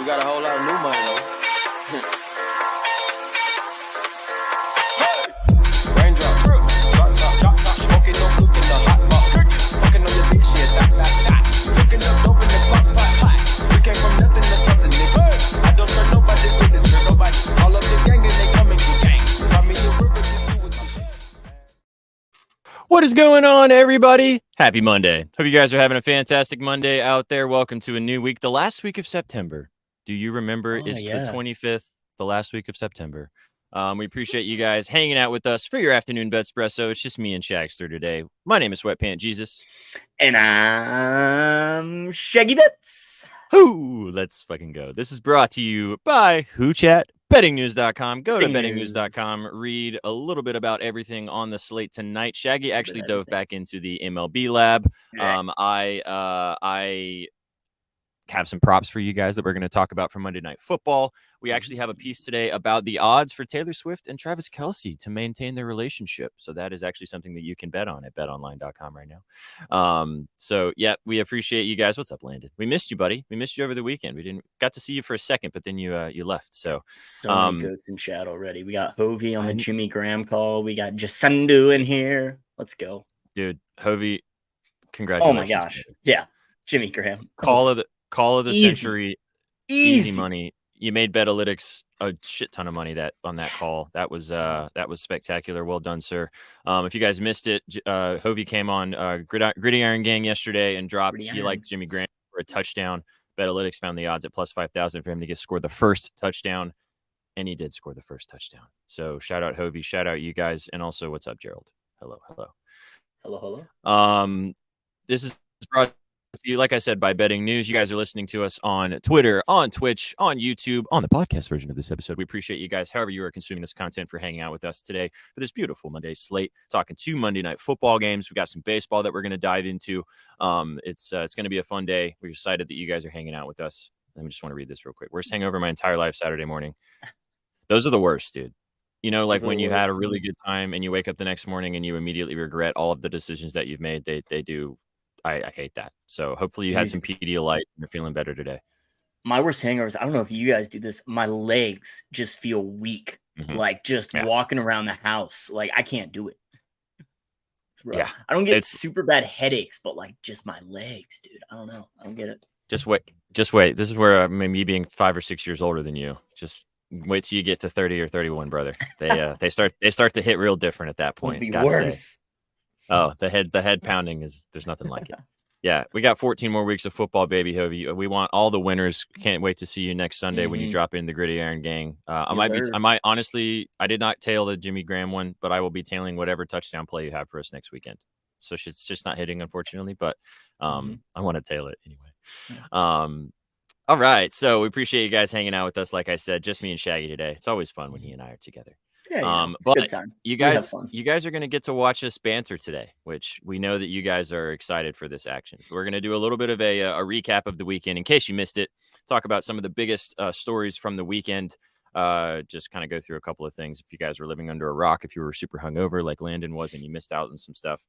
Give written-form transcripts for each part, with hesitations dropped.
We got a whole lot of new money though. Raindrop, drop top, smoking no cook in the hot box. Fucking on your bitch, yeah, dot. Cooking up dope in the pot. We came from nothing to something, nigga. I don't trust nobody with it, trust nobody. All of the gang and they coming to gang. Got me a river to do with my shit. What is going on, everybody? Happy Monday. Hope you guys are having a fantastic Monday out there. Welcome to a new week, the last week of September. Do you remember the 25th, the last week of September? We appreciate you guys hanging out with us for your afternoon Betspresso. It's just me and Shagster today. My name is Sweatpant Jesus. And I'm Shaggy Bets. Ooh, let's fucking go. This is brought to you by WhoChat, bettingnews.com. Go to bettingnews.com, read a little bit about everything on the slate tonight. Shaggy actually dove back into the MLB lab. I have some props for you guys that we're going to talk about for Monday Night Football. We actually have a piece today about the odds for Taylor Swift and Travis Kelce to maintain their relationship. So that is actually something that you can bet on at betonline.com right now. So yeah, we appreciate you guys. What's up, Landon? We missed you, buddy. We missed you over the weekend. We didn't got to see you for a second, but then you left. So many goats in chat already. We got Hovey on the Jimmy Graham call. We got Jacindu in here. Let's go, dude. Hovey, congratulations. Oh my gosh, man. Yeah, Jimmy Graham Call of the century, easy money. You made Betalytics a shit ton of money on that call. That was spectacular. Well done, sir. If you guys missed it, Hovey came on Gridiron Gang yesterday and dropped. He liked Jimmy Graham for a touchdown. Betalytics found the odds at plus 5,000 for him to score the first touchdown, and he did score the first touchdown. So shout out Hovey, shout out you guys, and also what's up, Gerald? Hello. This is brought to you, like I said, by Betting News. You guys are listening to us on Twitter, on Twitch, on YouTube, on the podcast version of this episode. We appreciate you guys, however you are consuming this content, for hanging out with us today for this beautiful Monday slate. Talking 2 Monday Night Football games. We got some baseball that we're going to dive into. It's going to be a fun day. We're excited that you guys are hanging out with us. And we just want to read this real quick. Worst hangover my entire life Saturday morning. Those are the worst, dude. You know, like when you had a really good time and you wake up the next morning and you immediately regret all of the decisions that you've made. They do. I hate that. So hopefully you had some Pedialyte and you're feeling better today. My worst hangovers, I don't know if you guys do this. My legs just feel weak. Like just walking around the house. Like I can't do it. It's rough. Yeah. I don't get super bad headaches, but like just my legs, dude. I don't know. I don't get it. Just wait. This is where me being 5 or 6 years older than you. Just wait till you get to 30 or 31, brother. They start to hit real different at that point. It'll be worse. Say. Oh, the head pounding there's nothing like it. Yeah, we got 14 more weeks of football, baby. Hovey. We want all the winners. Can't wait to see you next Sunday when you drop in the Gridiron Gang. I might honestly, I did not tail the Jimmy Graham one, but I will be tailing whatever touchdown play you have for us next weekend. So it's just not hitting, unfortunately, but I want to tail it anyway. All right, so we appreciate you guys hanging out with us. Like I said, just me and Shaggy today. It's always fun when he and I are together. But good time. You guys are going to get to watch us banter today, which we know that you guys are excited for this action. We're going to do a little bit of a recap of the weekend in case you missed it. Talk about some of the biggest stories from the weekend. Just kind of go through a couple of things. If you guys were living under a rock, if you were super hungover like Landon was and you missed out on some stuff,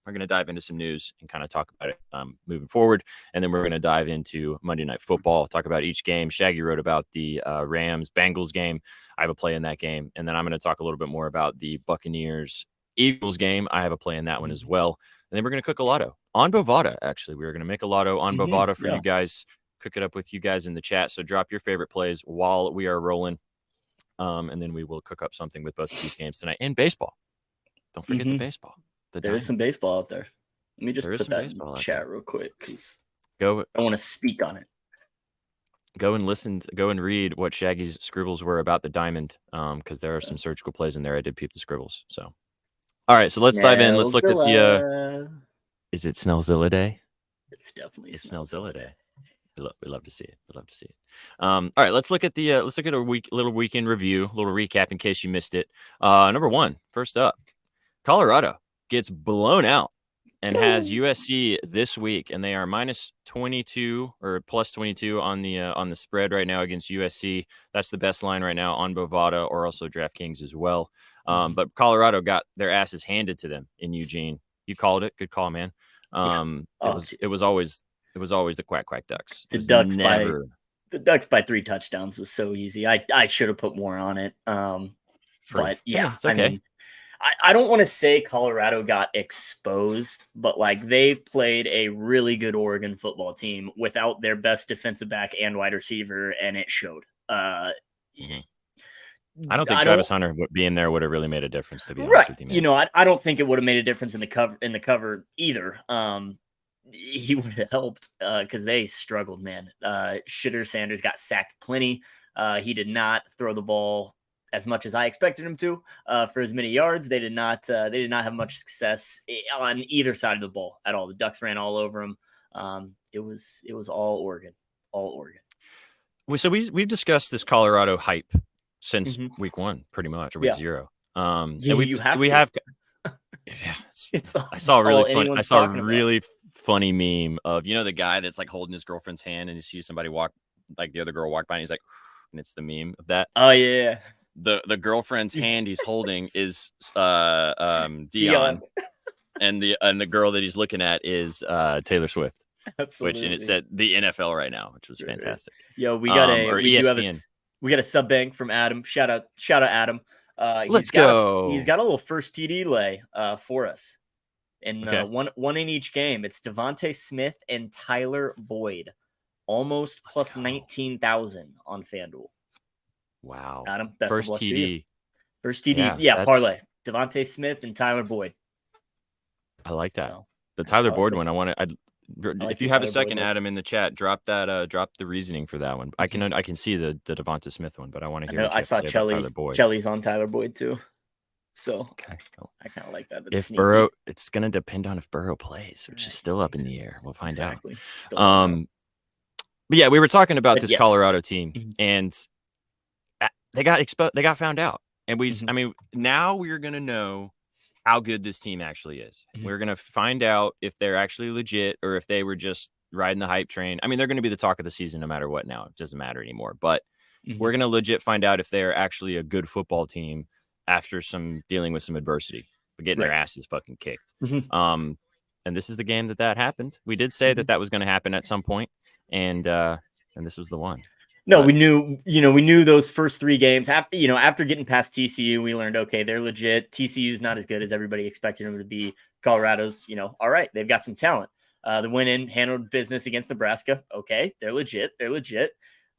we're going to dive into some news and kind of talk about it moving forward. And then we're going to dive into Monday Night Football, talk about each game. Shaggy wrote about the Rams-Bengals game. I have a play in that game. And then I'm going to talk a little bit more about the Buccaneers-Eagles game. I have a play in that one as well. And then we're going to cook a lotto on Bovada, actually. We're going to make a lotto on Bovada for you guys, cook it up with you guys in the chat. So drop your favorite plays while we are rolling. And then we will cook up something with both of these games tonight. And baseball. Don't forget the baseball. There is some baseball out there. Let me just put that in the chat real quick because I want to speak on it. Go and read what Shaggy's scribbles were about the diamond, because there are some surgical plays in there. I did peep the scribbles. So, all right, so let's dive in. Let's look at the. Is it Snellzilla Day? It's definitely Snellzilla Day. We love to see it. All right, let's look at a little weekend review, a little recap in case you missed it. Number one, first up, Colorado gets blown out and has USC this week, and they are minus 22 or plus 22 on the spread right now against USC. That's the best line right now on Bovada or also DraftKings as well. But Colorado got their asses handed to them in Eugene. You called it. Good call, man. It was always the quack Ducks. The Ducks by The Ducks by 3 touchdowns was so easy. I should have put more on it. But yeah, it's okay. I mean, I don't want to say Colorado got exposed, but like they played a really good Oregon football team without their best defensive back and wide receiver, and it showed. Mm-hmm. I don't think Travis Hunter being there would have really made a difference, to be honest right. with you, man. You know, I don't think it would have made a difference in the cover either. He would have helped because they struggled, man. Shitter Sanders got sacked plenty. He did not throw the ball as much as I expected him to for as many yards. They did not have much success on either side of the ball at all. The Ducks ran all over him. It was all Oregon. So we've discussed this Colorado hype since week 1, pretty much, or week 0. And we have. Yeah, I saw a really funny meme of, you know, the guy that's like holding his girlfriend's hand and you see somebody the other girl walk by and he's like, and it's the meme of that. Oh yeah. The girlfriend's hand he's holding is Dion, and the girl that he's looking at is Taylor Swift. Absolutely. And it said the NFL right now, which was fantastic. Yo, we got ESPN. we got a sub bank from Adam. Shout out Adam. Let's go. He's got a little first TD lay for us. And one in each game. It's Devontae Smith and Tyler Boyd. Almost plus 19,000 on FanDuel. Wow. Adam, best first of luck TD. to you. First TD. Yeah, parlay. Devontae Smith and Tyler Boyd. I like that. So, the Tyler Boyd one, if you have a second, Adam, in the chat, drop the reasoning for that one. I can see the Devonta Smith one, but I want to hear. I saw Chelly's on Tyler Boyd too, so I kind of like that. That's if sneaky. Burrow, it's gonna depend on if Burrow plays, which is still up in the air. We'll find out. But yeah, we were talking about this Colorado team, and they got exposed. They got found out, and I mean, now we're gonna know how good this team actually is. We're going to find out if they're actually legit or if they were just riding the hype train. I mean, they're going to be the talk of the season no matter what now. It doesn't matter anymore. But we're going to legit find out if they're actually a good football team after dealing with some adversity, but getting their asses fucking kicked. And this is the game that happened. We did say that was going to happen at some point, and this was the one. No, we knew those first 3 games. After getting past TCU, we learned, okay, they're legit. TCU's not as good as everybody expected them to be. Colorado's, all right, they've got some talent. They went in, handled business against Nebraska. Okay, they're legit.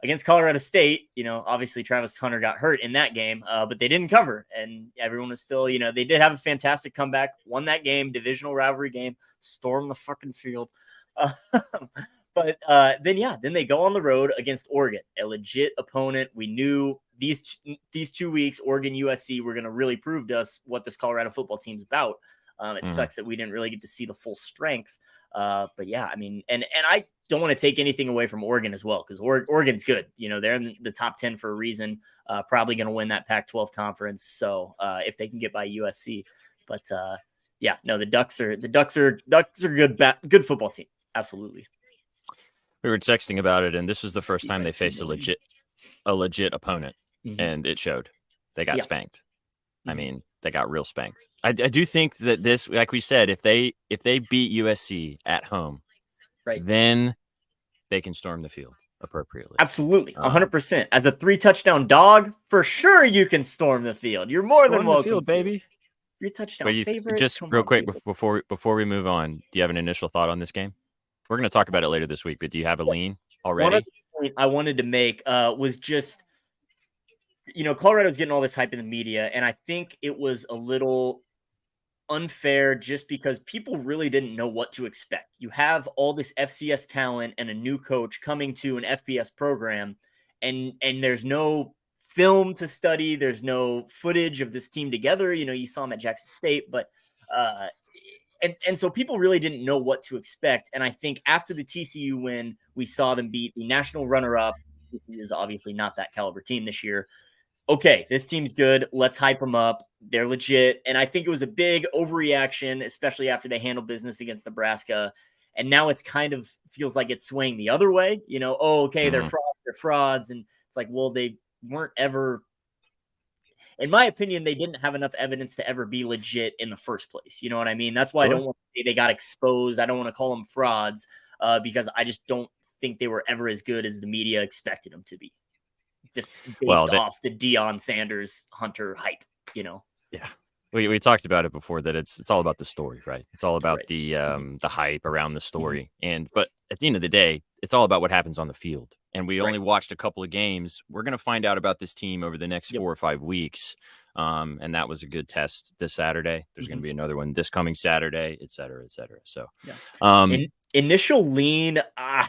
Against Colorado State, obviously Travis Hunter got hurt in that game, but they didn't cover. And everyone was still, they did have a fantastic comeback, won that game, divisional rivalry game, stormed the fucking field. But then they go on the road against Oregon, a legit opponent. We knew these 2 weeks, Oregon, USC, were going to really prove to us what this Colorado football team's about. It sucks that we didn't really get to see the full strength. But yeah, I mean, and I don't want to take anything away from Oregon as well, because Oregon's good. They're in the top 10 for a reason. Probably going to win that Pac-12 conference. So if they can get by USC, but the Ducks are good football team. Absolutely. We were texting about it, and this was the first time they faced a legit opponent, and it showed. They got spanked. I mean, they got real spanked. I do think that this, like we said, if they beat USC at home, then they can storm the field appropriately. Absolutely, 100%. As a 3 touchdown dog, for sure you can storm the field. You're more than welcome, field, baby. 3 touchdown favorite. Just real quick before we move on, do you have an initial thought on this game? We're going to talk about it later this week, but do you have a lean already? One other point I wanted to make was just, Colorado's getting all this hype in the media, and I think it was a little unfair just because people really didn't know what to expect. You have all this FCS talent and a new coach coming to an FBS program, and there's no film to study. There's no footage of this team together. You saw them at Jackson State, but And so people really didn't know what to expect. And I think after the TCU win, we saw them beat the national runner-up. TCU is obviously not that caliber team this year. Okay, this team's good. Let's hype them up. They're legit. And I think it was a big overreaction, especially after they handled business against Nebraska. And now it's kind of feels like it's swaying the other way. They're frauds. And it's like, well, they weren't ever – in my opinion, they didn't have enough evidence to ever be legit in the first place. You know what I mean? That's why I don't want to say they got exposed. I don't want to call them frauds because I just don't think they were ever as good as the media expected them to be. Just based off the Deion Sanders Hunter hype, Yeah. We talked about it before that it's all about the story, right? It's all about the hype around the story. But at the end of the day, it's all about what happens on the field. And we only watched a couple of games. We're going to find out about this team over the next 4 or 5 weeks. And that was a good test this Saturday. There's going to be another one this coming Saturday, et cetera, et cetera. So, initial lean, I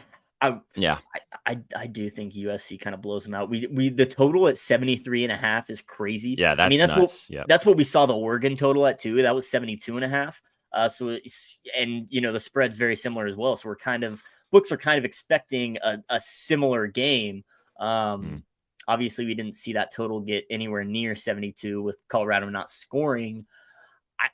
do think USC kind of blows them out. The total at 73.5 is crazy. Yeah, that's nuts. That's what we saw the Oregon total at too. That was 72.5. The spread's very similar as well. So books are kind of expecting a similar game. Obviously we didn't see that total get anywhere near 72 with Colorado not scoring.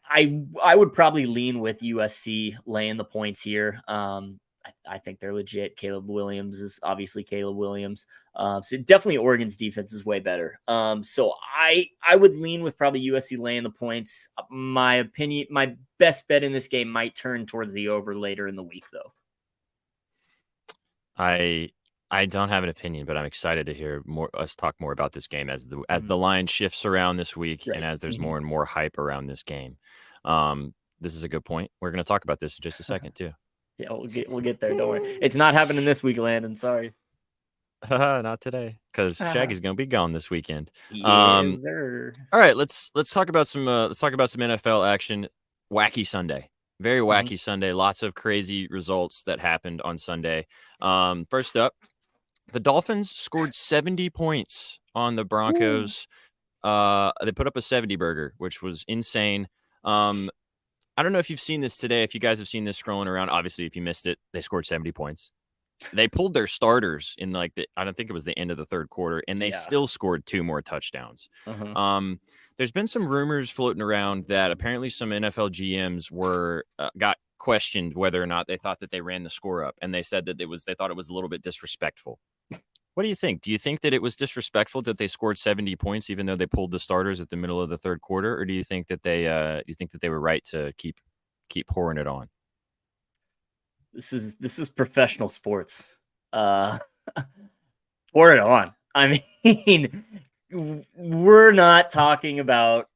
I would probably lean with USC laying the points here. I think they're legit. Caleb Williams is obviously Caleb Williams. So definitely Oregon's defense is way better. So I would lean with probably USC laying the points. My opinion, my best bet in this game might turn towards the over later in the week, though. I don't have an opinion, but I'm excited to hear us talk more about this game as the line shifts around this week and as there's more and more hype around this game. This is a good point. We're going to talk about this in just a second too. Yeah, we'll get there. Don't worry. It's not happening this week, Landon. Sorry. Not today, because Shaggy's going to be gone this weekend. Yes, sir. All right, let's talk about some NFL action. Wacky Sunday. Very wacky Sunday. Lots of crazy results that happened on Sunday. First up, the Dolphins scored 70 points on the Broncos. They put up a 70 burger, which was insane. I don't know if you've seen this today. If you guys have seen this scrolling around, obviously, if you missed it, they scored 70 points. They pulled their starters in I don't think it was the end of the third quarter, and they still scored 2 more touchdowns. There's been some rumors floating around that apparently some NFL GMs got questioned whether or not they thought that they ran the score up, and they said that they thought it was a little bit disrespectful. What do you think? Do you think that it was disrespectful that they scored 70 points even though they pulled the starters at the middle of the third quarter, or do you think that they were right to keep pouring it on? This is professional sports. Pour it on. I mean, we're not talking about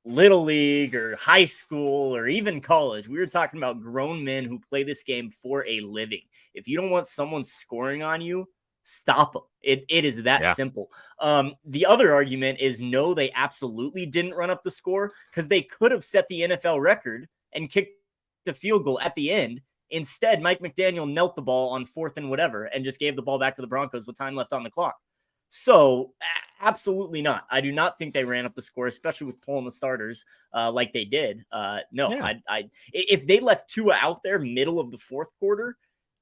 little league or high school or even college. We were talking about grown men who play this game for a living. If you don't want someone scoring on you, stop them. It is that simple. The other argument is no, they absolutely didn't run up the score because they could have set the NFL record and kicked the field goal at the end. Instead, Mike McDaniel knelt the ball on 4th and whatever and just gave the ball back to the Broncos with time left on the clock. So absolutely not. I do not think they ran up the score, especially with pulling the starters like they did. If they left Tua out there middle of the fourth quarter,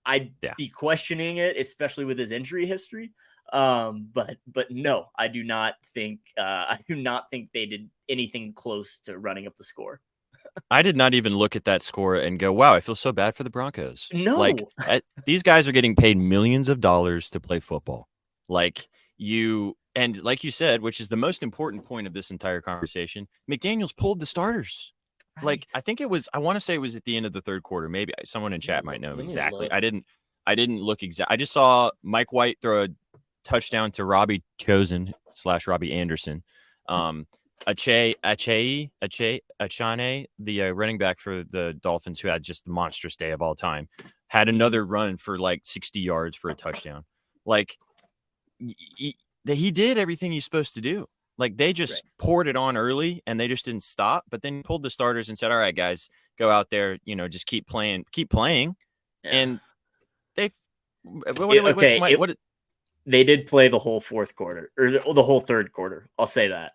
I'd be questioning it, especially with his injury history. But no, I do not think they did anything close to running up the score. I did not even look at that score and go, wow, I feel so bad for the Broncos. No, these guys are getting paid millions of dollars to play football. Like you said, which is the most important point of this entire conversation, McDaniels pulled the starters. Right. Like, I want to say it was at the end of the third quarter. Maybe someone in chat might know exactly. I didn't look exact. I just saw Mike White throw a touchdown to Robbie Chosen / Robbie Anderson. Achane, the running back for the Dolphins, who had just the monstrous day of all time, had another run for like 60 yards for a touchdown. Like he did everything he's supposed to do. Like they just poured it on early and they just didn't stop, but then pulled the starters and said, all right, guys, go out there, just keep playing. Yeah. And they, they did play the whole fourth quarter or the whole third quarter. I'll say that.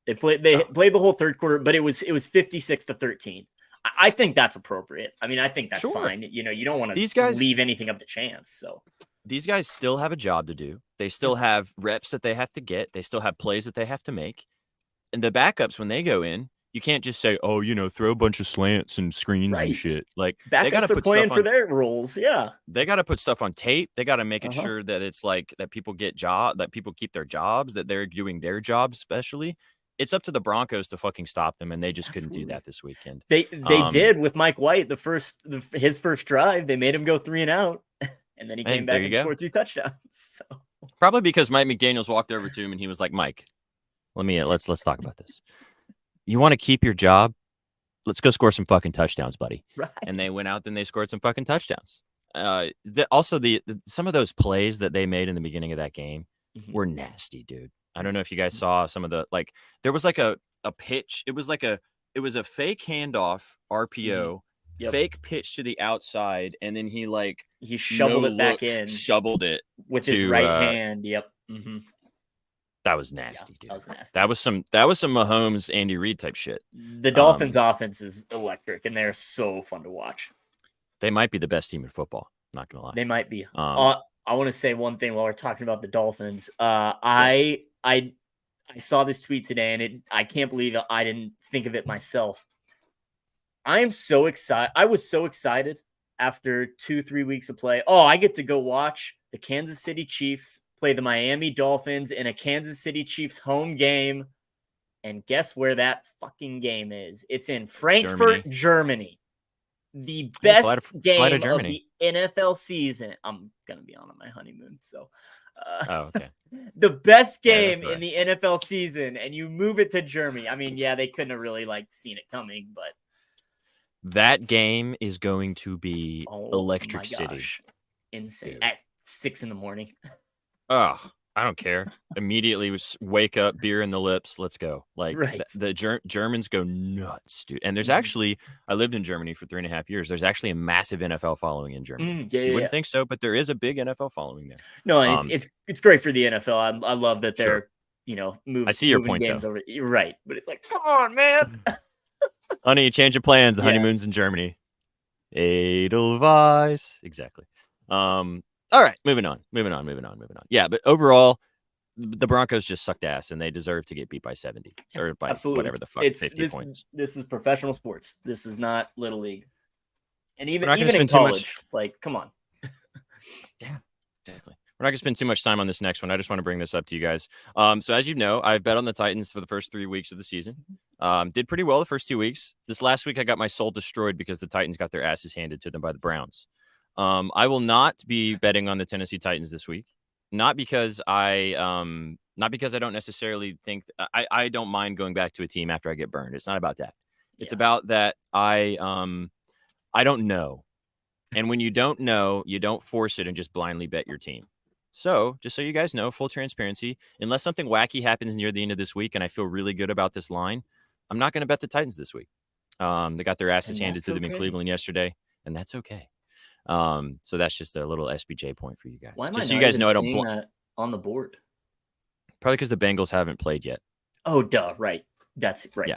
They played the whole third quarter, but it was 56-13. I think that's appropriate. I mean, I think that's fine. You don't want to leave anything up to chance. So these guys still have a job to do. They still have reps that they have to get. They still have plays that they have to make. And the backups, when they go in, you can't just say, oh, throw a bunch of slants and screens and shit. Like backups, they got to put playing for their roles. Yeah. They got to put stuff on tape. They got to make it sure that it's like that people that people keep their jobs, that they're doing their jobs, especially. It's up to the Broncos to fucking stop them, and they just couldn't do that this weekend. They did with Mike White. His first drive, they made him go 3 and out, And then he came back and scored 2 touchdowns. So. Probably because Mike McDaniels walked over to him and he was like, Mike, let's talk about this. You want to keep your job? Let's go score some fucking touchdowns, buddy. Right. And they went out and they scored some fucking touchdowns. Also, some of those plays that they made in the beginning of that game were nasty, dude. I don't know if you guys saw some of the, like, there was like a pitch. It was a fake handoff, RPO, fake pitch to the outside, and then he shoveled it back in. Shoveled it with his right hand. Yep. Mm-hmm. That was nasty, dude. That was nasty. That was some Mahomes, Andy Reid type shit. The Dolphins' offense is electric, and they're so fun to watch. They might be the best team in football. Not gonna lie. They might be. I want to say one thing while we're talking about the Dolphins. I saw this tweet today, and I can't believe I didn't think of it myself. I am so excited. I was so excited after 2-3 weeks of play. Oh, I get to go watch the Kansas City Chiefs play the Miami Dolphins in a Kansas City Chiefs home game. And guess where that fucking game is? It's in Frankfurt, Germany. The best game of the NFL season. I'm going to be on my honeymoon, so. Okay. The best game in the NFL season, and you move it to Germany. I mean, yeah, they couldn't have really seen it coming, but. That game is going to be Electric City. Insane. Dude. At 6 a.m. Oh, I don't care. Immediately wake up, beer in the lips. Let's go. The Germans go nuts, dude. And there's actually, I lived in Germany for 3.5 years. There's actually a massive NFL following in Germany. You wouldn't think so, but there is a big NFL following there. No, it's great for the NFL. I love that they're, moving. I see your point, games over. You're right, but it's like, come on, man. Honey, change of plans. The honeymoon's in Germany. Edelweiss. Exactly. All right, moving on. Yeah, but overall, the Broncos just sucked ass, and they deserve to get beat by 70 or by whatever the fuck, 50 points. This is professional sports. This is not Little League. And even in college, come on. Yeah, exactly. We're not going to spend too much time on this next one. I just want to bring this up to you guys. So as you know, I bet on the Titans for the first 3 weeks of the season. Did pretty well the first 2 weeks. This last week, I got my soul destroyed because the Titans got their asses handed to them by the Browns. I will not be betting on the Tennessee Titans this week. Not because I don't necessarily think I don't mind going back to a team after I get burned. It's not about that. It's about that I don't know. And when you don't know, you don't force it and just blindly bet your team. So just so you guys know, full transparency, unless something wacky happens near the end of this week and I feel really good about this line, I'm not going to bet the Titans this week. They got their asses handed to them in Cleveland yesterday, and that's okay. So that's just a little SPJ point for you guys. Why am just I so you guys know, I don't that on the board. Probably because the Bengals haven't played yet. Oh, duh! Right, that's right.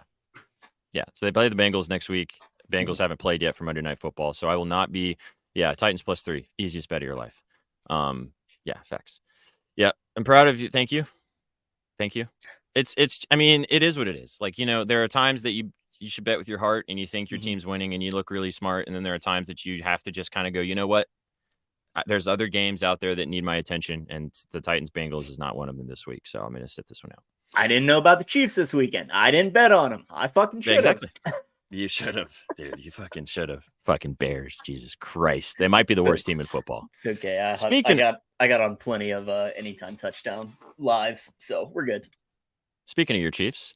Yeah. So they play the Bengals next week. Bengals haven't played yet for Monday Night Football, so I will not be. Yeah, Titans +3, easiest bet of your life. Yeah, facts. Yeah, I'm proud of you. Thank you. It's. I mean, it is what it is. There are times that you should bet with your heart and you think your team's winning and you look really smart. And then there are times that you have to just kind of go, you know what? There's other games out there that need my attention, and the Titans Bengals is not one of them this week. So I'm going to sit this one out. I didn't know about the Chiefs this weekend. I didn't bet on them. I fucking should have. Exactly. You should have, dude. You fucking should have. Fucking Bears. Jesus Christ. They might be the worst team in football. It's okay. I got on plenty of anytime touchdown lives, so we're good. Speaking of your Chiefs,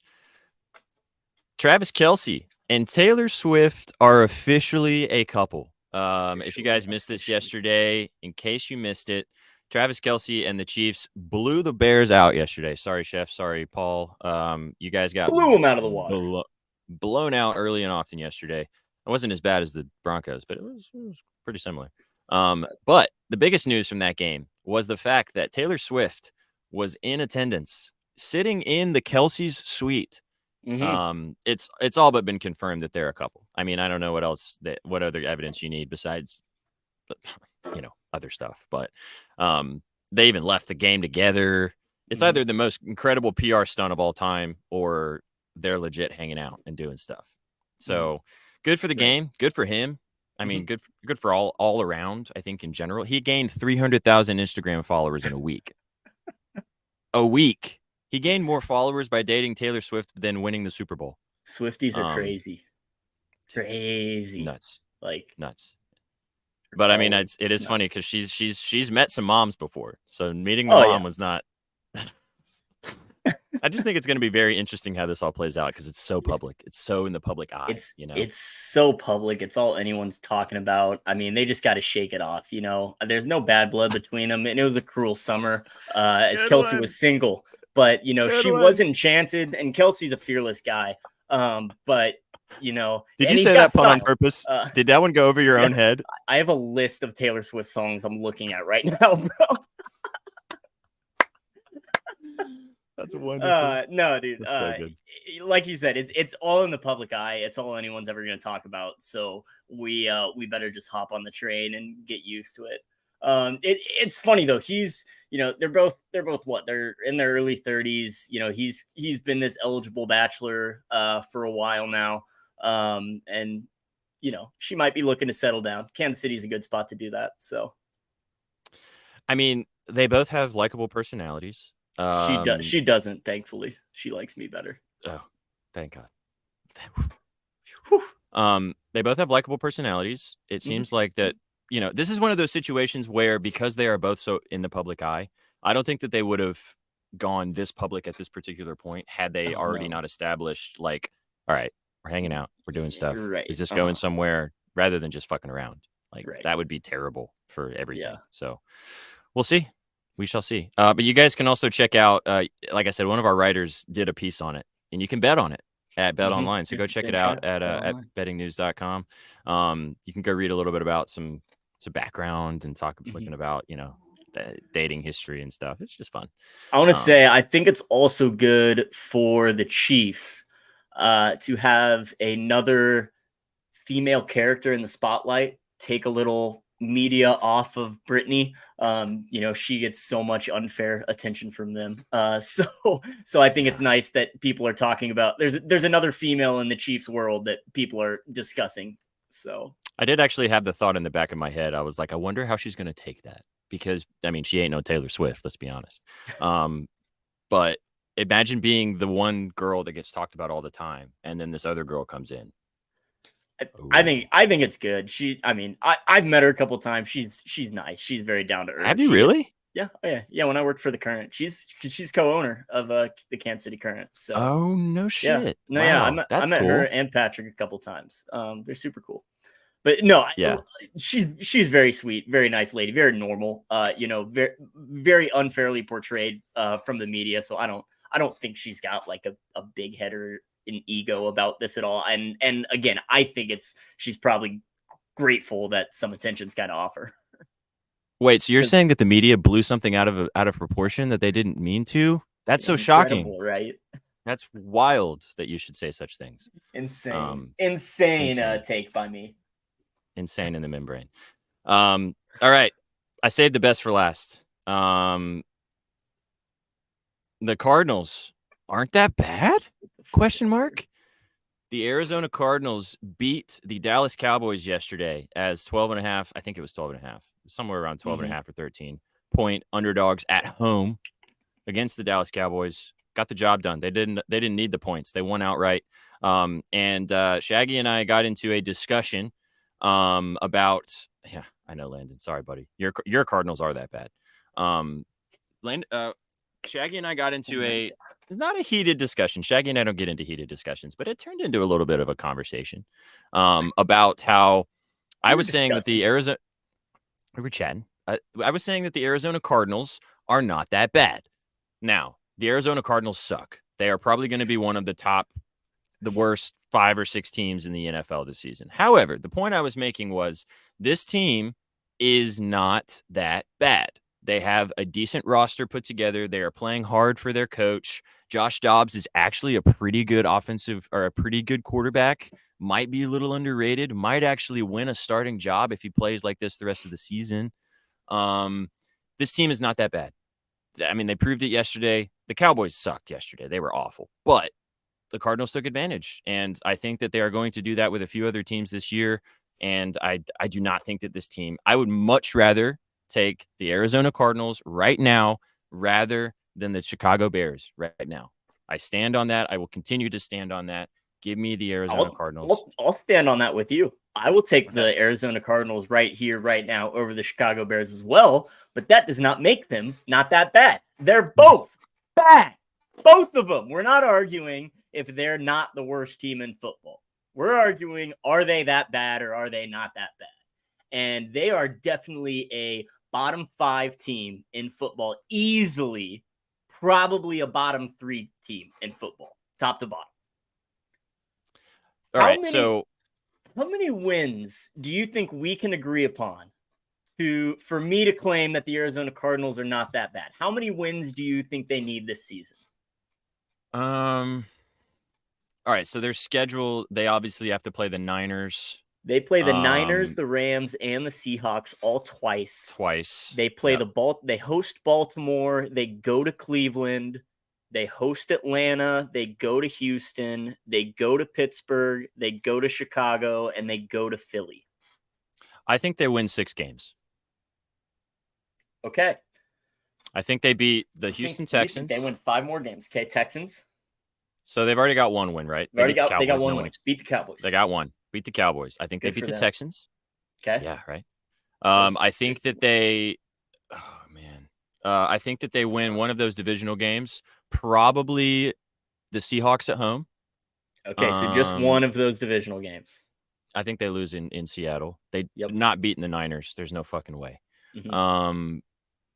Travis Kelce and Taylor Swift are officially a couple. If you guys missed this yesterday, in case you missed it, Travis Kelce and the Chiefs blew the Bears out yesterday. Sorry, Chef. Sorry, Paul. You guys blew them out of the water. Blown out early and often yesterday. It wasn't as bad as the Broncos, but it was pretty similar. But the biggest news from that game was the fact that Taylor Swift was in attendance, sitting in the Kelce's suite. Mm-hmm. It's all but been confirmed that they're a couple. I mean, I don't know what other evidence you need besides, other stuff. But they even left the game together. It's either the most incredible PR stunt of all time, or they're legit hanging out and doing stuff. So good for the game. Good for him. I mean, good for all around. I think in general, he gained 300,000 Instagram followers in a week. A week. He gained more followers by dating Taylor Swift than winning the Super Bowl. Swifties are crazy. Crazy. Nuts. Nuts. But I mean, it is funny because she's met some moms before, so meeting the mom was not. I just think it's going to be very interesting how this all plays out because it's so public. It's so in the public eye. It's so public. It's all anyone's talking about. I mean, they just got to shake it off. There's no bad blood between them, and it was a cruel summer. As Kelsey was single, but she was enchanted, and Kelsey's a fearless guy. But did you say that pun on purpose? Did that one go over your own head? I have a list of Taylor Swift songs I'm looking at right now, bro. That's wonderful. No, dude. So good. Like you said, it's all in the public eye. It's all anyone's ever going to talk about. So we better just hop on the train and get used to it. It's funny though. He's, they're both what? They're in their early 30s. He's been this eligible bachelor for a while now. And she might be looking to settle down. Kansas City's a good spot to do that. So, I mean, they both have likable personalities. She doesn't, thankfully. She likes me better. Oh, thank God. They both have likable personalities. It seems like that, this is one of those situations where because they are both so in the public eye, I don't think that they would have gone this public at this particular point had they already not established, like, all right, we're hanging out, we're doing stuff. Right. Is this going somewhere rather than just fucking around? Like, that would be terrible for everything. Yeah. So we'll see. We shall see. But you guys can also check out, like I said, one of our writers did a piece on it, and you can bet on it at Bet Online. So go check it out at bettingnews.com. You can go read a little bit about some background and looking about, dating history and stuff. It's just fun. I want to say, I think it's also good for the Chiefs to have another female character in the spotlight take a little media off of Brittany. She gets so much unfair attention from them. So I think it's nice that people are talking about there's another female in the Chiefs world that people are discussing. So I did actually have the thought in the back of my head. I was like, I wonder how she's going to take that, because I mean, she ain't no Taylor Swift, let's be honest. But imagine being the one girl that gets talked about all the time, and then this other girl comes in. I think it's good. I've met her a couple of times. She's nice. She's very down to earth. Have you really? Yeah. Oh, yeah. When I worked for the Current, she's co-owner of the Kansas City Current. So. Oh no shit. Yeah. No, wow, I met her and Patrick a couple times. They're super cool. But no, she's very sweet, very nice lady, very normal. Very very unfairly portrayed from the media. So I don't think she's got like a big head or an ego about this at all. And again, I think she's probably grateful that some attention's kind of off her. Wait, so you're saying that the media blew something out of proportion that they didn't mean to? That's so shocking, right? That's wild that you should say such things. Insane take by me. Insane in the membrane. All right, I saved the best for last. The Cardinals aren't that bad? Question mark. The Arizona Cardinals beat the Dallas Cowboys yesterday as 12.5. I think it was 12.5, somewhere around 12.5 or 13 point underdogs at home against the Dallas Cowboys. Got the job done. They didn't need the points. They won outright. And Shaggy and I got into a discussion about. Yeah, I know, Landon. Sorry, buddy. Your Cardinals are that bad. Shaggy and I got into it's not a heated discussion. Shaggy and I don't get into heated discussions, but it turned into a little bit of a conversation about how I was saying that the Arizona. We were chatting. I was saying that the Arizona Cardinals are not that bad. Now, the Arizona Cardinals suck. They are probably going to be one of the worst 5 or 6 teams in the NFL this season. However, the point I was making was this team is not that bad. They have a decent roster put together. They are playing hard for their coach. Josh Dobbs is actually a pretty good a pretty good quarterback. Might be a little underrated. Might actually win a starting job if he plays like this the rest of the season. This team is not that bad. I mean, they proved it yesterday. The Cowboys sucked yesterday. They were awful. But the Cardinals took advantage. And I think that they are going to do that with a few other teams this year. And I do not think that this team, I would much rather take the Arizona Cardinals right now rather than the Chicago Bears right now. I stand on that. I will continue to stand on that. Give me the Arizona Cardinals. I'll stand on that with you. I will take the Arizona Cardinals right here, right now, over the Chicago Bears as well. But that does not make them not that bad. They're both bad. Both of them. We're not arguing if they're not the worst team in football. We're arguing, are they that bad or are they not that bad? And they are definitely a bottom 5 team in football, easily, probably a bottom 3 team in football, top to bottom. All right, so how many wins do you think we can agree upon for me to claim that the Arizona Cardinals are not that bad? How many wins do you think they need this season? All right, so their schedule, they obviously have to play the Niners. They play the Niners, the Rams, and the Seahawks all twice. They play they host Baltimore, they go to Cleveland, they host Atlanta, they go to Houston, they go to Pittsburgh, they go to Chicago, and they go to Philly. I think they win 6 games. Okay. I think they beat the Houston Texans. They win 5 more games. Okay, Texans. So they've already got 1 win, right? They got 1 win. Beat the Cowboys. They got 1. Beat the Cowboys. I think they beat the Texans. Okay. Yeah, right. I think that they I think that they win one of those divisional games, probably the Seahawks at home. Okay, so just one of those divisional games. I think they lose in Seattle. They not beating the Niners. There's no fucking way. Mm-hmm.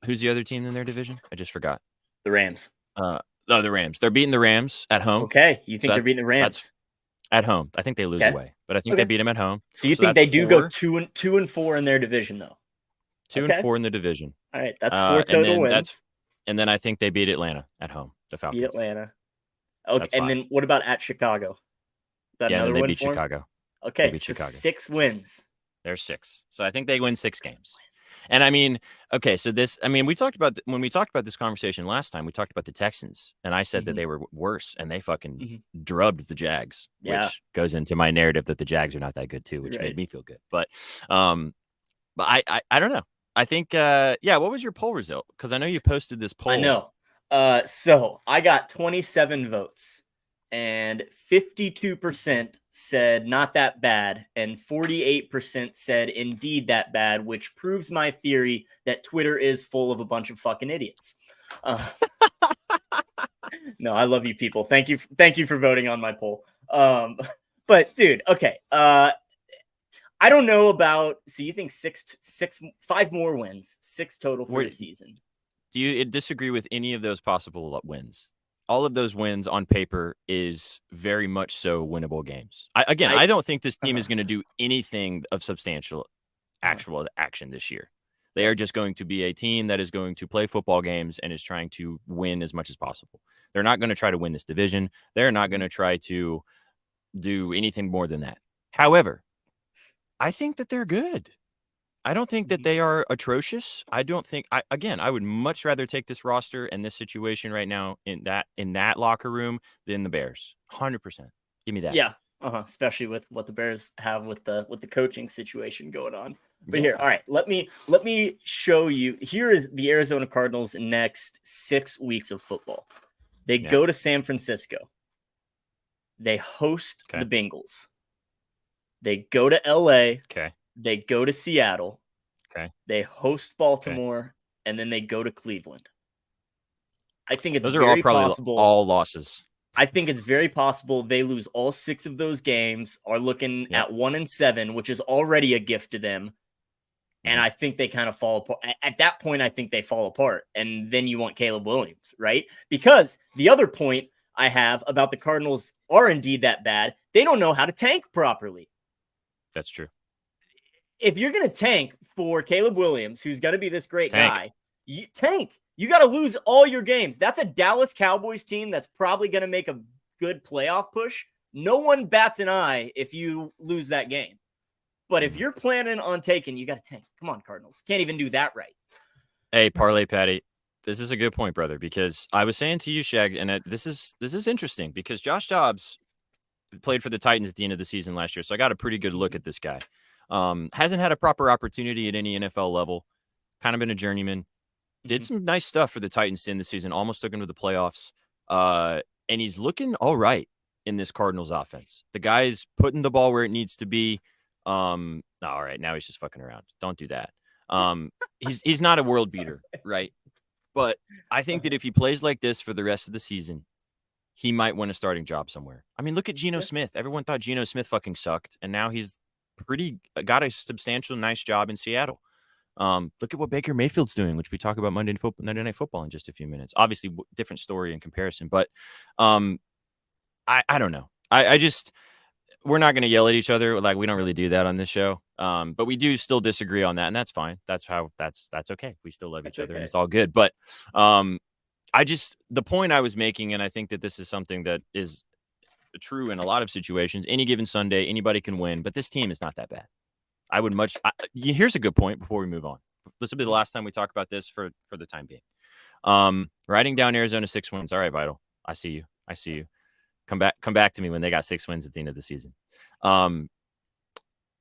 Who's the other team in their division? I just forgot. The Rams. The Rams. They're beating the Rams at home. Okay, you think they're beating the Rams at home? I think they lose away, but I think they beat them at home. So you think they do go 2-4 in their division, though? 2-4 in the division. All right, that's 4 total wins. And then I think they beat Atlanta at home. The Falcons beat Atlanta. Okay, and then what about at Chicago? Is that another they win beat for Chicago. Okay, so Chicago. 6 wins. There's 6. So I think they win 6 games. And I mean, okay, so we talked about when we talked about this conversation last time, we talked about the Texans, and I said that they were worse, and they fucking drubbed the Jags, which goes into my narrative that the Jags are not that good too, which made me feel good. But I don't know. I think what was your poll result? Because I know you posted this poll. I know. So I got 27 votes. And 52% said not that bad, and 48% said indeed that bad, which proves my theory that Twitter is full of a bunch of fucking idiots. No, I love you people. Thank you for voting on my poll. But dude, okay. I don't know about. So you think 5 more wins, 6 total for the season? Do you disagree with any of those possible wins? All of those wins on paper is very much so winnable games. I don't think this team is going to do anything of substantial actual action this year. They are just going to be a team that is going to play football games and is trying to win as much as possible. They're not going to try to win this division. They're not going to try to do anything more than that. However, I think that they're good. I don't think that they are atrocious. I don't think I would much rather take this roster and this situation right now in that locker room than the Bears. 100%. Give me that. Yeah. Especially with what the Bears have with the coaching situation going on. But here, all right, let me show you. Here is the Arizona Cardinals' next 6 weeks of football. They go to San Francisco. They host the Bengals. They go to LA. Okay. They go to Seattle. Okay. They host Baltimore, and then they go to Cleveland. I think it's those are all probably possible. All losses. I think it's very possible they lose all 6 of those games, are looking at 1-7, which is already a gift to them. And I think they kind of fall apart. At that point, I think they fall apart. And then you want Caleb Williams, right? Because the other point I have about the Cardinals are indeed that bad. They don't know how to tank properly. That's true. If you're going to tank for Caleb Williams, who's going to be this great guy, you got to lose all your games. That's a Dallas Cowboys team that's probably going to make a good playoff push. No one bats an eye if you lose that game. But if you're planning on taking, you got to tank. Come on, Cardinals. Can't even do that right. Hey, Parlay Patty, this is a good point, brother, because I was saying to you, Shag, and this is interesting because Josh Dobbs played for the Titans at the end of the season last year, so I got a pretty good look at this guy. Hasn't had a proper opportunity at any NFL level. Kind of been a journeyman. Did some nice stuff for the Titans in the season. Almost took him to the playoffs. And he's looking all right. in this Cardinals offense. The guy's putting the ball where it needs to be. All right, now he's just fucking around. Don't do that. He's not a world beater, right? But I think that if he plays like this for the rest of the season, he might win a starting job somewhere. I mean, look at Geno Smith. Everyone thought Geno Smith fucking sucked, and now he's got a substantial, nice job in Seattle. Look at what Baker Mayfield's doing, which we talk about Monday Night Football in just a few minutes. Obviously, different story in comparison, but I don't know. I just we're not going to yell at each other. Like, we don't really do that on this show. But we do still disagree on that, and that's fine. That's okay. We still love each other, and it's all good. But the point I was making, and I think that this is something that is true in a lot of situations. Any given Sunday, anybody can win, but this team is not that bad. Here's a good point before we move on. This will be the last time we talk about this for the time being. Writing down Arizona 6 wins. All right, Vital. I see you. Come back to me when they got 6 wins at the end of the season. I'm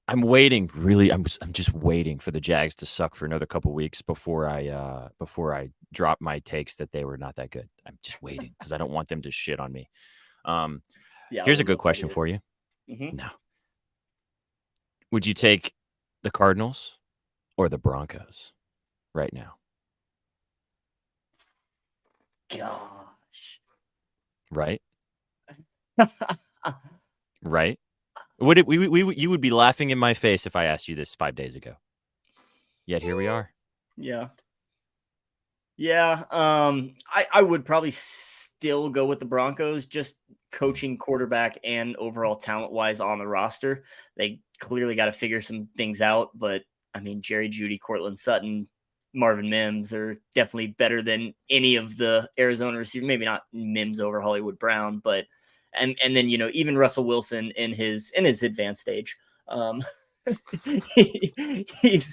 waiting. Really, I'm just waiting for the Jags to suck for another couple weeks before I drop my takes that they were not that good. I'm just waiting because I don't want them to shit on me. Here's a good question for you. Mm-hmm. No. Would you take the Cardinals or the Broncos right now? Gosh. Right? Right? You would be laughing in my face if I asked you this 5 days ago. Yet here we are. Yeah. I would probably still go with the Broncos, just coaching, quarterback, and overall talent-wise on the roster. They clearly got to figure some things out, but I mean, Jerry Jeudy, Cortland Sutton, Marvin Mims are definitely better than any of the Arizona receivers. Maybe not Mims over Hollywood Brown, but and then even Russell Wilson in his advanced stage. He's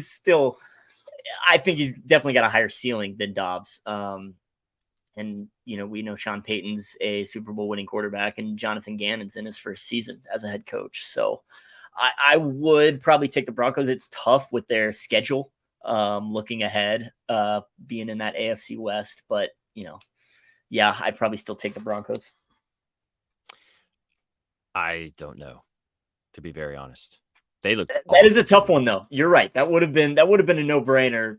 still. I think he's definitely got a higher ceiling than Dobbs. And we know Sean Payton's a Super Bowl winning quarterback, and Jonathan Gannon's in his first season as a head coach. So I would probably take the Broncos. It's tough with their schedule, looking ahead, being in that AFC West. But I'd probably still take the Broncos. I don't know, to be very honest. They looked. That is a tough one, though. You're right. That would have been a no-brainer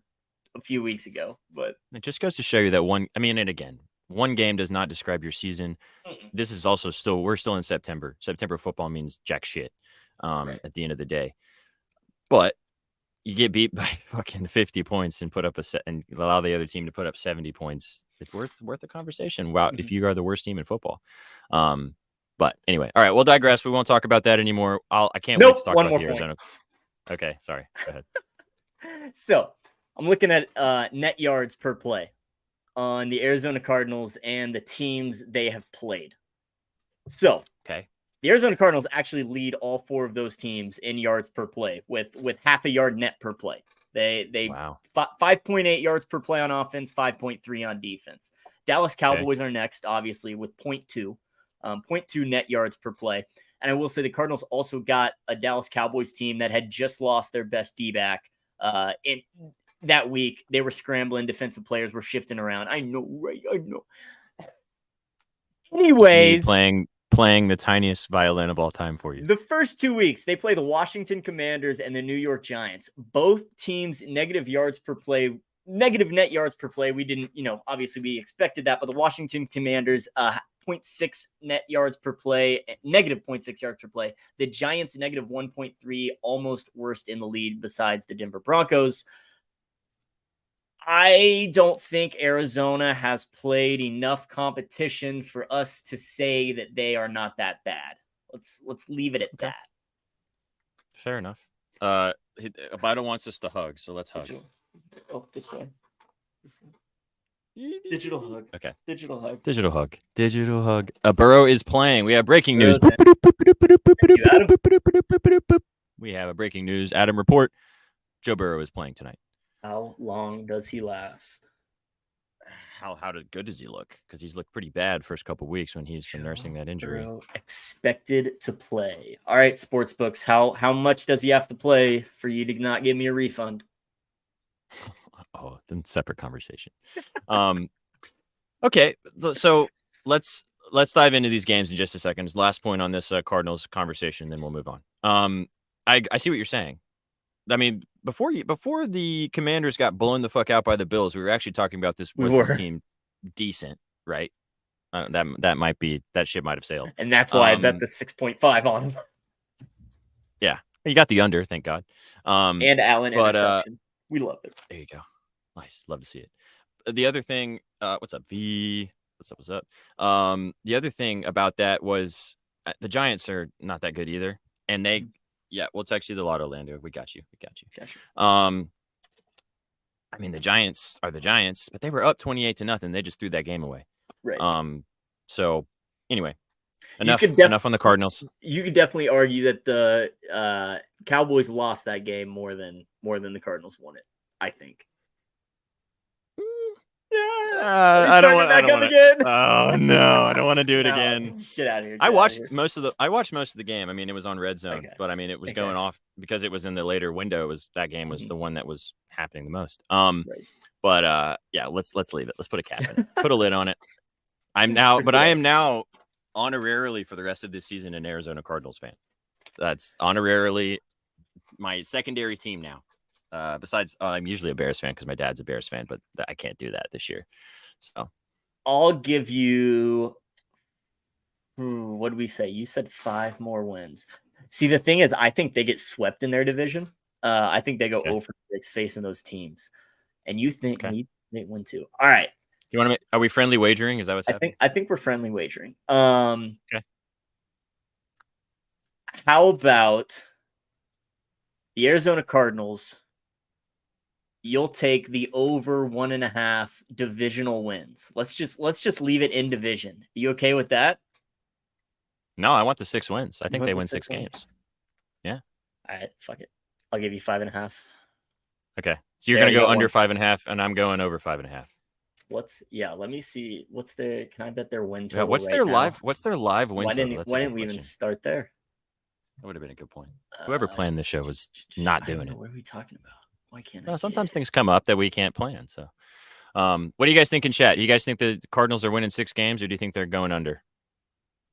a few weeks ago. But it just goes to show you that one game does not describe your season. This is also we're still in September. September football means jack shit at the end of the day. But you get beat by fucking 50 points and and allow the other team to put up 70 points. It's worth a conversation. Wow, if you are the worst team in football. But anyway, all right, we'll digress. We won't talk about that anymore. I can't wait to talk about the Arizona. Okay, sorry. Go ahead. So I'm looking at net yards per play on the Arizona Cardinals and the teams they have played. So okay, the Arizona Cardinals actually lead all 4 of those teams in yards per play with half a yard net per play. They 5.8 yards per play on offense, 5.3 on defense. Dallas Cowboys are next, obviously, with 0.2 net yards per play. And I will say the Cardinals also got a Dallas Cowboys team that had just lost their best D-back in that week. They were scrambling. Defensive players were shifting around. I know, right? I know. Anyways, playing the tiniest violin of all time for you. The first 2 weeks, they play the Washington Commanders and the New York Giants. Both teams negative net yards per play. We didn't, obviously we expected that, but the Washington Commanders 0.6 net yards per play, negative 0.6 yards per play. The Giants negative 1.3, almost worst in the league besides the Denver Broncos. I don't think Arizona has played enough competition for us to say that they are not that bad. Let's leave it at that. Fair enough. Abida wants us to hug, so let's hug. Oh, this way. Digital hug. Okay. Digital hug. Digital hug. Burrow is playing. We have breaking news. We have a breaking news. Adam report. Joe Burrow is playing tonight. How long does he last? How good does he look? Because he's looked pretty bad first couple of weeks when he's been nursing that injury. Burrow expected to play. All right, sportsbooks. How much does he have to play for you to not give me a refund? Oh, then separate conversation. Okay, so let's let's dive into these games in just a second. Last point on this Cardinals conversation, then we'll move on. I see what you're saying. I mean, before the Commanders got blown the fuck out by the Bills, we were actually talking about this. Was this team decent, right? That ship might have sailed, and that's why I bet the 6.5 on them. Yeah, you got the under, thank God. And Allen interception. We love it. There you go. Nice, love to see it. The other thing, what's up, V? What's up? The other thing about that was the Giants are not that good either, and they. Yeah, well, it's actually the Lotto Lando. We got you. Gotcha. I mean, the Giants are the Giants, but they were up 28-0. They just threw that game away. Right. So anyway, enough on the Cardinals. You could definitely argue that the Cowboys lost that game more than the Cardinals won it. I think. I don't want again. Oh no, I don't want to do it again. Get out of here. I watched most of the game. I mean, it was on Red Zone, but I mean, it was going off because it was in the later window. That game was the one that was happening the most. But yeah, let's leave it. Let's put a cap in it. Put a lid on it. I am now honorarily for the rest of this season an Arizona Cardinals fan. That's honorarily my secondary team now. Besides, I'm usually a Bears fan because my dad's a Bears fan, but I can't do that this year. So I'll give you, what did we say? You said 5 more wins. See, the thing is, I think they get swept in their division. I think they go 0-6 facing those teams. And you think they win 2. All right. You want to are we friendly wagering? Is that what's happening? I think we're friendly wagering. Okay. How about the Arizona Cardinals? You'll take the over 1.5 divisional wins. Let's just leave it in division. Are you okay with that? No, I want the 6 wins. I think they win 6 games. Yeah. All right, fuck it. I'll give you 5.5. Okay. So you're gonna go under 5.5, and I'm going over 5.5. Let me see. Can I bet their win total? What's their live win total? Why didn't we even start there? That would have been a good point. Whoever planned this show was not doing it. What are we talking about? Why can't I? Sometimes things come up that we can't plan. So, what do you guys think in chat? Do you guys think the Cardinals are winning 6 games, or do you think they're going under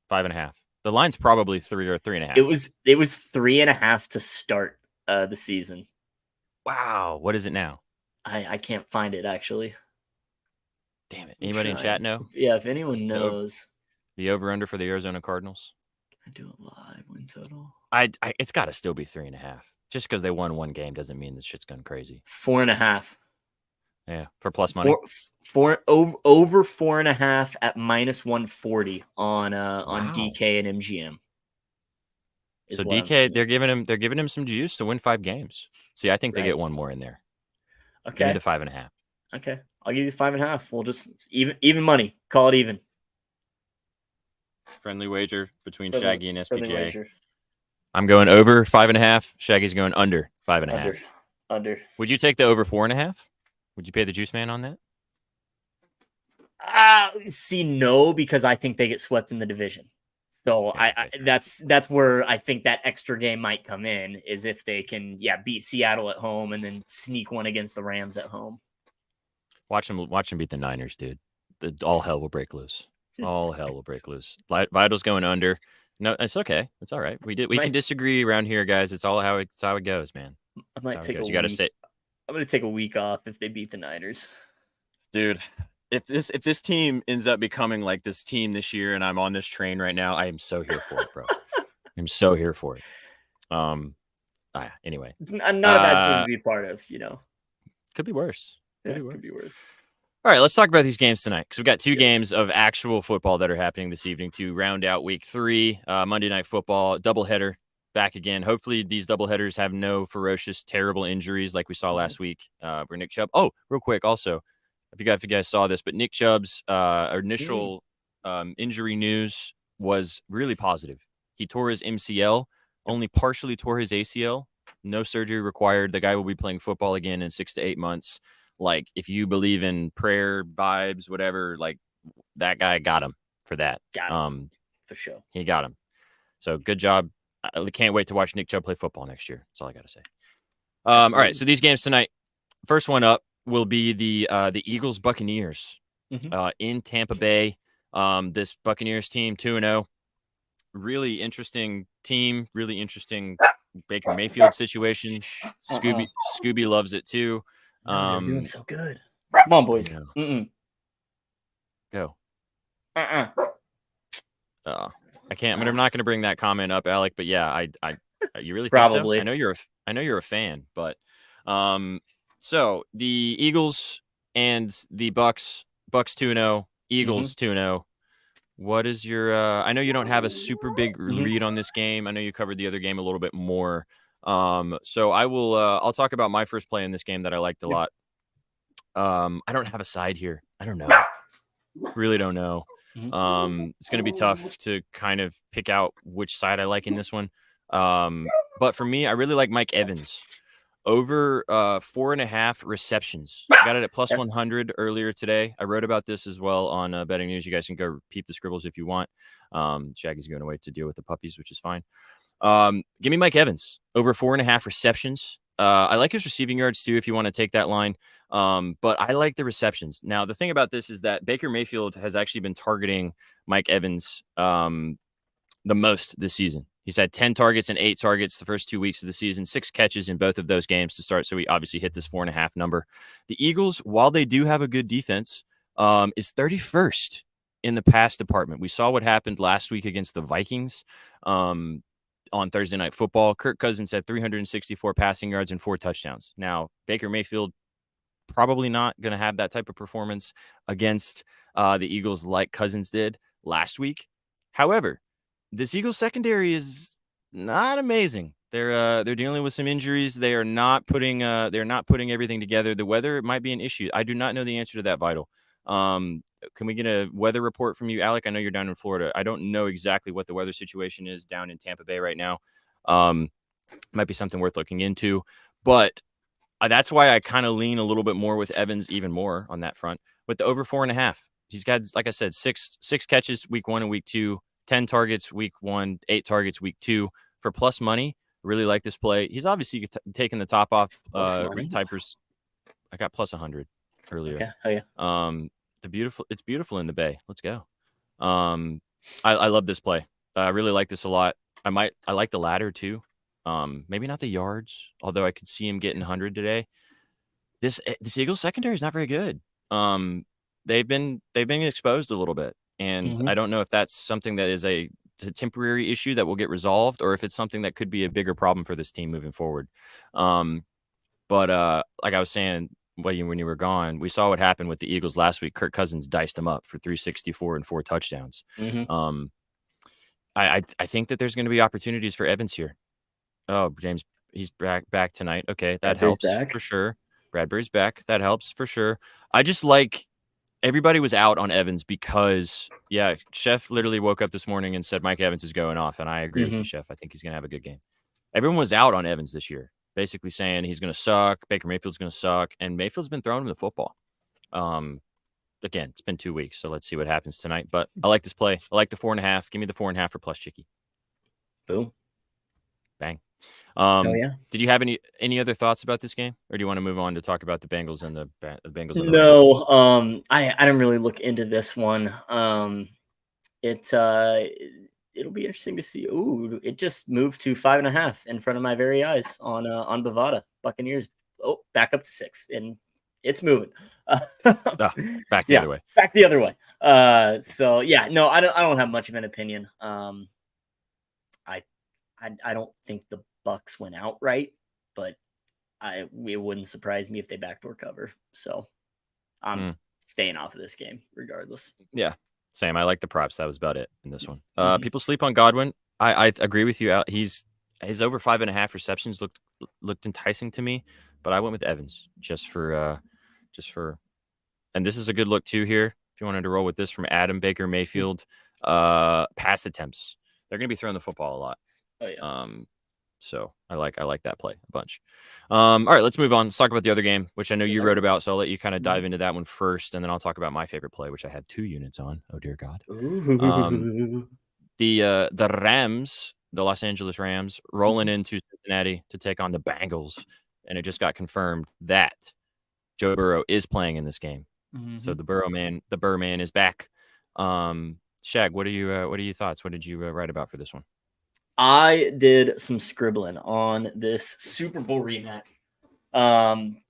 5.5? The line's probably 3 or 3.5. It was 3.5 to start the season. Wow, what is it now? I can't find it actually. Damn it! Anybody in chat know? If anyone knows the over under for the Arizona Cardinals. Can I do a live win total? It's got to still be 3.5. Just because they won 1 game doesn't mean this shit's going crazy. 4.5. Yeah, for plus money. Over 4.5 at -140 on DK and MGM. So DK, they're giving him some juice to win 5 games. See, I think they get 1 more in there. Okay, give me the 5.5. Okay, I'll give you 5.5. We'll just even money. Call it even. Friendly wager between Shaggy and SPJ. I'm going over 5.5. Shaggy's going under 5.5. Under. Would you take the over 4.5? Would you pay the juice man on that? No, because I think they get swept in the division. So that's where I think that extra game might come in, is if they can beat Seattle at home and then sneak one against the Rams at home. Watch them beat the Niners, dude. All hell will break loose. All hell will break loose. Vital's going under. No, it's okay. It's all right. We can disagree around here, guys. It's all how it goes, man. I might take a week. You gotta say, I'm gonna take a week off if they beat the Niners. Dude, if this team ends up becoming like this team this year, and I'm on this train right now, I am so here for it, bro. I'm so here for it. Anyway, not a bad team to be part of. Could be worse. Could be worse. All right, let's talk about these games tonight, because we've got 2 games of actual football that are happening this evening to round out week 3. Monday Night Football doubleheader back again. Hopefully these doubleheaders have no ferocious, terrible injuries like we saw last week for Nick Chubb. Oh, real quick, also, if you guys saw this, but Nick Chubb's initial injury news was really positive. He tore his MCL, only partially tore his ACL. No surgery required. The guy will be playing football again in 6 to 8 months. Like, if you believe in prayer, vibes, whatever, like, that guy got him for that. Got him. For sure. He got him. So, good job. I can't wait to watch Nick Chubb play football next year. That's all I got to say. All right, so these games tonight. First one up will be the Eagles-Buccaneers in Tampa Bay. This Buccaneers team 2-0, really interesting team, really interesting Baker Mayfield situation. Scooby loves it too. They're doing so good. Come on, boys. Go. I can't. I'm not going to bring that comment up, Alec. But yeah, I you really think so? I know you're a fan, but so the Eagles and the Bucks 2-0, Eagles 2-0. What is your? I know you don't have a super big read on this game. I know you covered the other game a little bit more. So I will. I'll talk about my first play in this game that I liked a lot. I don't have a side here. I don't know. Really don't know. It's going to be tough to kind of pick out which side I like in this one. But for me, I really like Mike Evans over 4.5 receptions. I got it at plus 100 earlier today. I wrote about this as well on Betting News. You guys can go peep the scribbles if you want. Shaggy's going away to deal with the puppies, which is fine. Give me Mike Evans over 4.5 receptions. I like his receiving yards too, if you want to take that line. But I like the receptions. Now, the thing about this is that Baker Mayfield has actually been targeting Mike Evans the most this season. He's had 10 targets and 8 targets the first 2 weeks of the season, 6 catches in both of those games to start. So he obviously hit this 4.5 number. The Eagles, while they do have a good defense, is 31st in the pass department. We saw what happened last week against the Vikings. On Thursday Night Football, Kirk Cousins had 364 passing yards and 4 touchdowns. Now, Baker Mayfield probably not going to have that type of performance against the Eagles like Cousins did last week. However, this Eagles secondary is not amazing. They're dealing with some injuries. They're not putting everything together. The weather might be an issue. I do not know the answer to that, Vital. Can we get a weather report from you, Alec? I know you're down in Florida. I don't know exactly what the weather situation is down in Tampa Bay right now. Might be something worth looking into, but that's why I kind of lean a little bit more with Evans, even more on that front with the over 4.5. He's got, like I said, six catches week 1 and week 2, 10 targets week 1, 8 targets week 2 for plus money. Really like this play. He's obviously taking the top off typers. I got plus 100 earlier. Okay. Oh yeah. It's beautiful in the Bay. Let's go. I love this play. I really like this a lot. I like the ladder too. Maybe not the yards, although I could see him getting 100 today. This Eagles secondary is not very good. They've been exposed a little bit, and I don't know if that's something that is a temporary issue that will get resolved, or if it's something that could be a bigger problem for this team moving forward. But like I was saying, when you were gone, we saw what happened with the Eagles last week. Kirk Cousins diced them up for 364 and 4 touchdowns. I think that there's going to be opportunities for Evans here. Oh, James, he's back tonight. Okay, that helps for sure. Bradbury's back. That helps for sure. I just like everybody was out on Evans because, yeah, Chef literally woke up this morning and said Mike Evans is going off, and I agree with you, Chef. I think he's going to have a good game. Everyone was out on Evans this year, basically saying he's going to suck, Baker Mayfield's going to suck, and Mayfield's been throwing him the football. Again, it's been 2 weeks, so let's see what happens tonight. But I like this play. I like the 4.5. Give me the 4.5 for plus Chicky. Boom. Bang. Yeah. Did you have any other thoughts about this game, or do you want to move on to talk about the Bengals and the Bengals? And the No, I didn't really look into this one. It'll be interesting to see. Ooh, it just moved to 5.5 in front of my very eyes on Bovada. Buccaneers. Oh, back up to 6, and it's moving. Back the other way. Back the other way. So yeah, no, I don't have much of an opinion. I don't think the Bucks went out right, but it wouldn't surprise me if they backdoor cover. So I'm staying off of this game regardless. Yeah, same. I like the props. That was about it in this one. People sleep on Godwin. I agree with you. His over 5.5 receptions looked enticing to me, but I went with Evans just for, and this is a good look too here. If you wanted to roll with this from Adam, Baker Mayfield, pass attempts. They're going to be throwing the football a lot. Oh yeah. So I like that play a bunch. All right, let's move on. Let's talk about the other game, which I know you wrote about. So I'll let you kind of dive into that one first, and then I'll talk about my favorite play, which I had 2 units on. Oh dear God. The Rams, the Los Angeles Rams, rolling into Cincinnati to take on the Bengals, and it just got confirmed that Joe Burrow is playing in this game. So the Burrow man is back. Shag, what are your thoughts? What did you write about for this one? I did some scribbling on this Super Bowl rematch.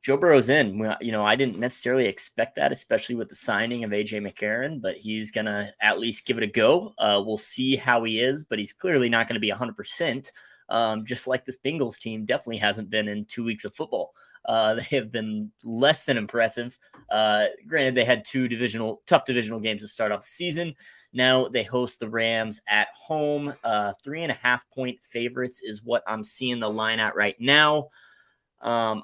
Joe Burrow's in. I didn't necessarily expect that, especially with the signing of AJ McCarron, but he's gonna at least give it a go. We'll see how he is, but he's clearly not going to be 100%. Just like this Bengals team definitely hasn't been in 2 weeks of football. They have been less than impressive. Granted, they had tough divisional games to start off the season. Now they host the Rams at home. 3.5-point favorites is what I'm seeing the line at right now. Wow.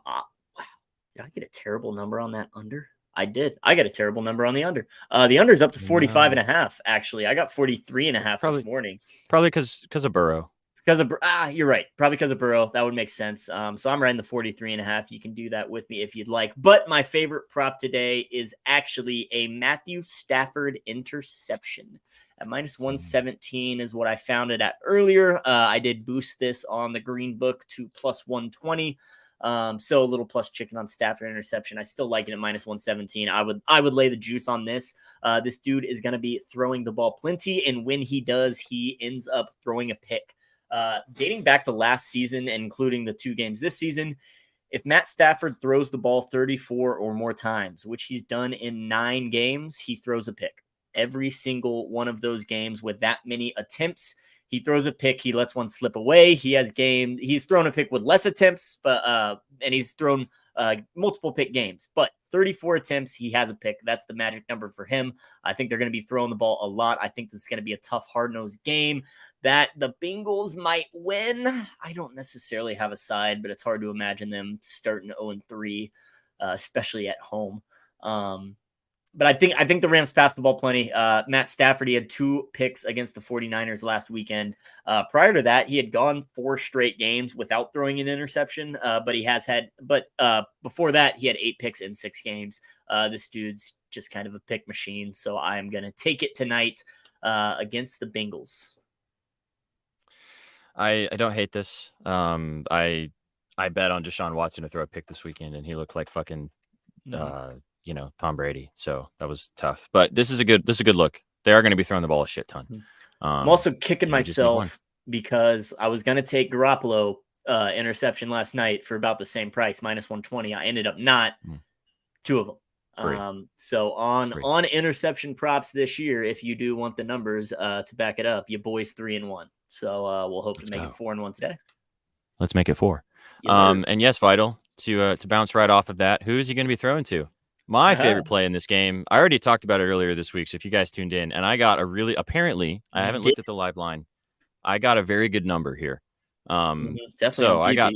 Did I get a terrible number on that under? I did. I got a terrible number on the under. The under is up to 45.5. Actually, I got 43.5 this morning. Probably because of Burrow. You're right. Probably because of Burrow. That would make sense. So I'm riding the 43.5. You can do that with me if you'd like. But my favorite prop today is actually a Matthew Stafford interception. At minus 117 is what I found it at earlier. I did boost this on the Green Book to plus 120. So a little plus chicken on Stafford interception. I still like it at minus 117. I would lay the juice on this. This dude is going to be throwing the ball plenty. And when he does, he ends up throwing a pick. Dating back to last season, and including the 2 games this season, if Matt Stafford throws the ball 34 or more times, which he's done in 9 games, he throws a pick. Every single one of those games with that many attempts, he throws a pick. He lets one slip away. He's thrown a pick with less attempts, and he's thrown multiple pick games. But 34 attempts, he has a pick. That's the magic number for him. I think they're going to be throwing the ball a lot. I think this is going to be a tough, hard-nosed game that the Bengals might win. I don't necessarily have a side, but it's hard to imagine them starting 0-3, especially at home. But I think the Rams passed the ball plenty. Matt Stafford, he had 2 picks against the 49ers last weekend. Prior to that, he had gone 4 straight games without throwing an interception. But before that, he had 8 picks in 6 games. This dude's just kind of a pick machine. So I'm going to take it tonight against the Bengals. I don't hate this. I bet on Deshaun Watson to throw a pick this weekend, and he looked like fucking Tom Brady. So that was tough. But this is a good look. They are going to be throwing the ball a shit ton. I'm also kicking myself because I was going to take Garoppolo interception last night for about the same price, minus 120. I ended up not 2 of them. So on interception props this year, if you do want the numbers to back it up, your boy's 3-1. So we'll hope to make it 4-1 today. Let's make it 4. Yes, and yes, Vital, to bounce right off of that, who is he going to be throwing to? My favorite play in this game, I already talked about it earlier this week, so if you guys tuned in, and I got apparently, I haven't looked at the live line, I got a very good number here. Definitely. So I got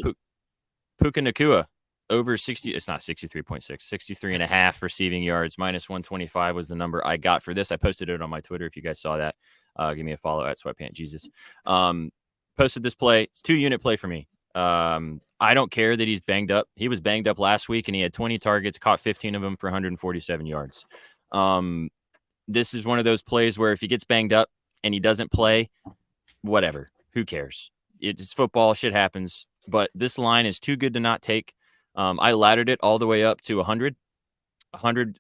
Puka Nacua over 60, it's not 63.6, 63.5 receiving yards, minus 125 was the number I got for this. I posted it on my Twitter if you guys saw that. Give me a follow at Sweatpant Jesus. Posted this play. It's 2-unit play for me. I don't care that he's banged up. He was banged up last week, and he had 20 targets, caught 15 of them for 147 yards. This is one of those plays where if he gets banged up and he doesn't play, whatever. Who cares? It's football. Shit happens. But this line is too good to not take. I laddered it all the way up to 100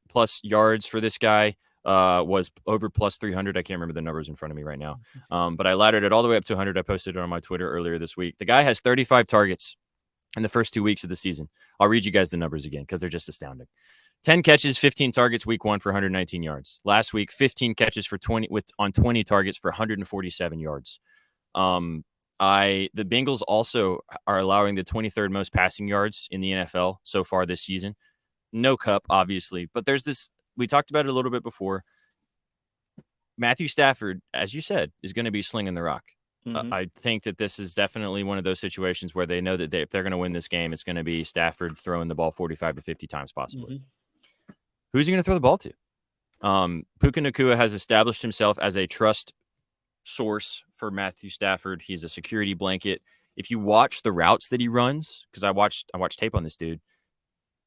plus yards for this guy. Was over plus 300. I can't remember the numbers in front of me right now. But I laddered it all the way up to 100. I posted it on my Twitter earlier this week. The guy has 35 targets in the first 2 weeks of the season. I'll read you guys the numbers again because they're just astounding. 10 catches, 15 targets week 1 for 119 yards. Last week, 15 catches for 20 on 20 targets for 147 yards. The Bengals also are allowing the 23rd most passing yards in the NFL so far this season. No Cup, obviously, but there's this. We talked about it a little bit before. Matthew Stafford, as you said, is going to be slinging the rock. I think that this is definitely one of those situations where they know that if they're going to win this game, it's going to be Stafford throwing the ball 45 to 50 times possibly. Who's he going to throw the ball to? Puka Nacua has established himself as a trust source for Matthew Stafford. He's a security blanket. If you watch the routes that he runs, because I watched tape on this dude,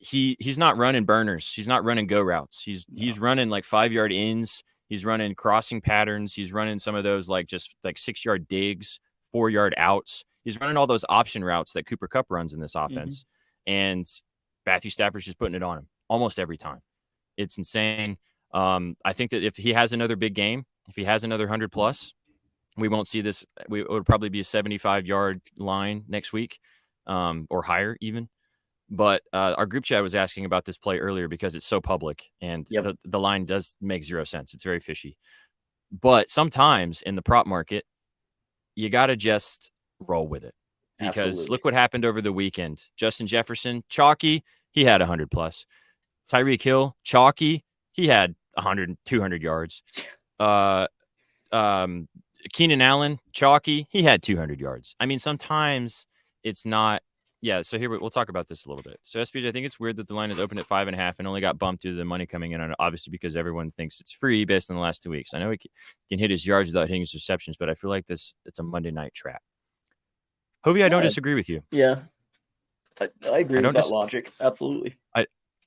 he's not running burners. He's not running go routes. He's running like 5-yard ins. He's running crossing patterns. He's running some of those like 6-yard digs, 4-yard outs. He's running all those option routes that Cooper Kupp runs in this offense. And Matthew Stafford's just putting it on him almost every time. It's insane. I think that if he has another big game, if he has another 100 plus, we won't see this. It would probably be a 75-yard line next week, or higher even. But our group chat was asking about this play earlier because it's so public, and the line does make zero sense. It's very fishy. But sometimes in the prop market, you got to just roll with it. Because look what happened over the weekend. Justin Jefferson, chalky, he had 100 plus. Tyreek Hill, chalky, he had 100, 200 yards. Keenan Allen, chalky, he had 200 yards. I mean, sometimes it's not. Yeah, so here we'll talk about this a little bit. So SPJ, I think it's weird that the line is opened at 5.5 and only got bumped due to the money coming in on it, obviously because everyone thinks it's free based on the last 2 weeks. I know he can hit his yards withoit's hitting his receptions, but I feel like it's a Monday night trap. Hovey, I don't disagree with you. Yeah, I agree with that logic. Absolutely. I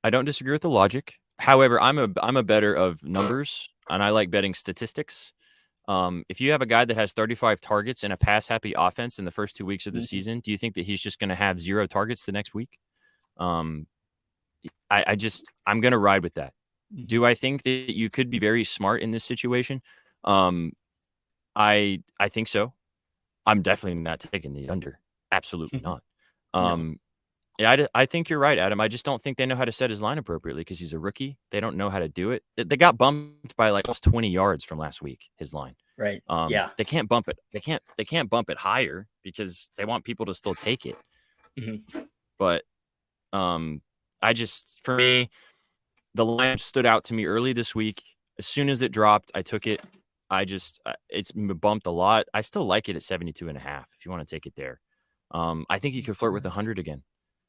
don't disagree with the logic. However, I'm a bettor of numbers, and I like betting statistics. If you have a guy that has 35 targets in a pass-happy offense in the first 2 weeks of the season, do you think that he's just going to have 0 targets the next week? I'm going to ride with that. Do I think that you could be very smart in this situation? I think so. I'm definitely not taking the under. Absolutely not. Yeah, I think you're right, Adam. I just don't think they know how to set his line appropriately because he's a rookie. They don't know how to do it. They got bumped by like almost 20 yards from last week, his line. Right. They can't bump it. They can't bump it higher because they want people to still take it. But for me, the line stood out to me early this week. As soon as it dropped, I took it. It's bumped a lot. I still like it at 72.5 if you want to take it there. I think he could flirt with 100 again.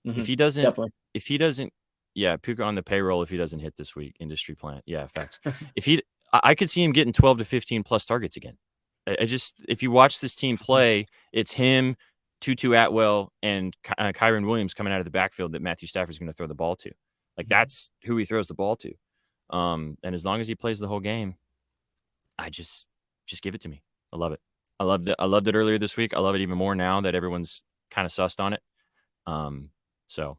If he doesn't, yeah, Puka on the payroll if he doesn't hit this week, industry plant. Yeah, facts. I could see him getting 12 to 15 plus targets again. If you watch this team play, it's him, Tutu Atwell, and Kyron Williams coming out of the backfield that Matthew Stafford's going to throw the ball to. Like, that's who he throws the ball to. And as long as he plays the whole game, I just give it to me. I love it. I loved it earlier this week. I love it even more now that everyone's kind of sussed on it. So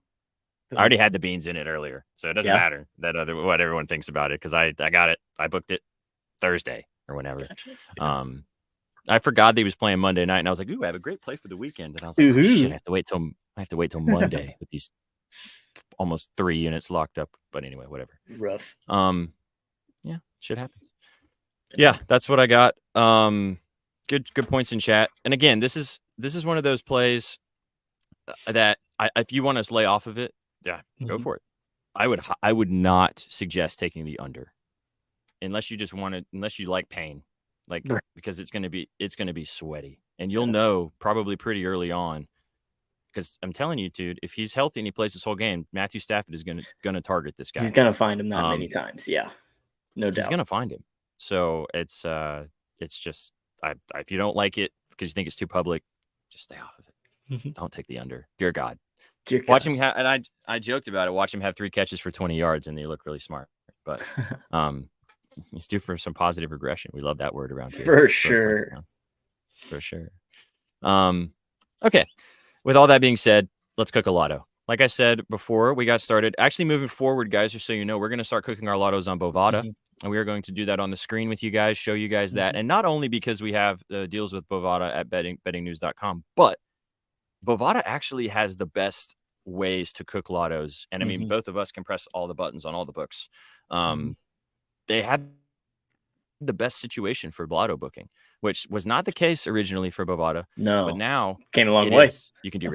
I already had the beans in it earlier, so it doesn't matter what everyone thinks about it because I got it. I booked it Thursday or whenever. Gotcha. I forgot that he was playing Monday night, and I was like, "Ooh, I have a great play for the weekend." And I was like, oh, "Shit, I have to wait till Monday with these almost 3 units locked up." But anyway, whatever. Rough. Yeah, shit happens. Yeah, that's what I got. Good points in chat. And again, this is one of those plays that if you want to lay off of it, go for it. I would not suggest taking the under unless you like pain, because it's going to be sweaty, and you'll know probably pretty early on. Because I'm telling you, dude, if he's healthy and he plays this whole game, Matthew Stafford is going to target this guy. He's going to find him that many times. Yeah, no doubt. He's going to find him. So it's just if you don't like it because you think it's too public, just stay off of it. Don't take the under. Dear God. Watch him have, and I joked about it. Watch him have 3 catches for 20 yards, and they look really smart. But he's due for some positive regression. We love that word around here. For sure. For sure. Okay. With all that being said, let's cook a lotto. Like I said before we got started, actually moving forward, guys, just so you know, we're going to start cooking our lottos on Bovada. And we are going to do that on the screen with you guys, show you guys that. And not only because we have deals with Bovada at bettingnews.com, but Bovada actually has the best ways to cook lottos. And I mean, both of us can press all the buttons on all the books. They had the best situation for lotto booking, which was not the case originally for Bovada. No, but now came a long way. You can do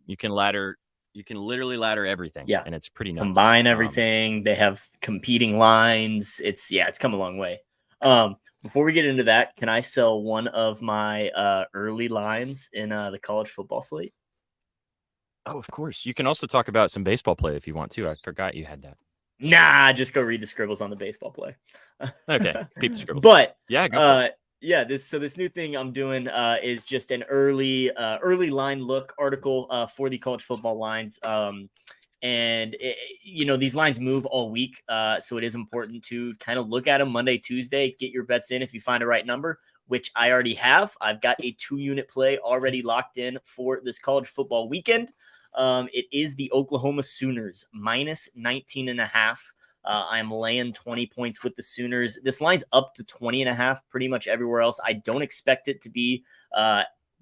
you can ladder. You can literally ladder everything. Yeah. And it's pretty nuts. Combine everything. They have competing lines. It's come a long way. Before we get into that, can I sell one of my early lines in the college football slate? Oh, of course. You can also talk about some baseball play if you want to. I forgot you had that. Nah, just go read the scribbles on the baseball play. Okay. Peep the scribbles. But yeah, this new thing I'm doing is just an early line look article for the college football lines. And these lines move all week, so it is important to kind of look at them Monday, Tuesday, get your bets in if you find a right number, which I already have. I've got a 2-unit play already locked in for this college football weekend. It is the Oklahoma Sooners -19.5 I'm laying 20 points with the Sooners. This line's up to 20.5 pretty much everywhere else. I don't expect it to be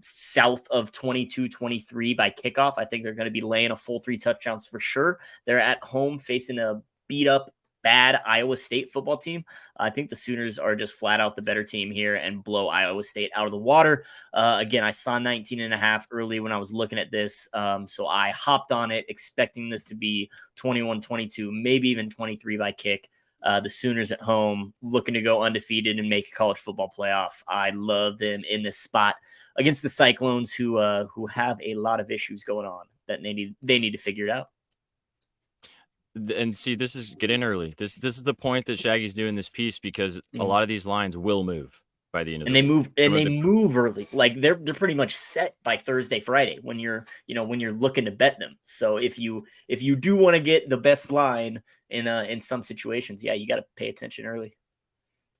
south of 22, 23 by kickoff. I think they're going to be laying a full 3 touchdowns for sure. They're at home facing a beat up, bad Iowa State football team. I think the Sooners are just flat out the better team here and blow Iowa State out of the water. Again, I saw 19.5 early when I was looking at this. So I hopped on it expecting this to be 21, 22, maybe even 23 by kick. The Sooners at home looking to go undefeated and make a college football playoff. I love them in this spot against the Cyclones who have a lot of issues going on that they need to figure it out. And see, this is get in early. This is the point that Shaggy's doing this piece because a lot of these lines will move by the end of the week. They move early. Like they're pretty much set by Thursday, Friday when you're looking to bet them. So if you do want to get the best line in some situations, yeah, you got to pay attention early.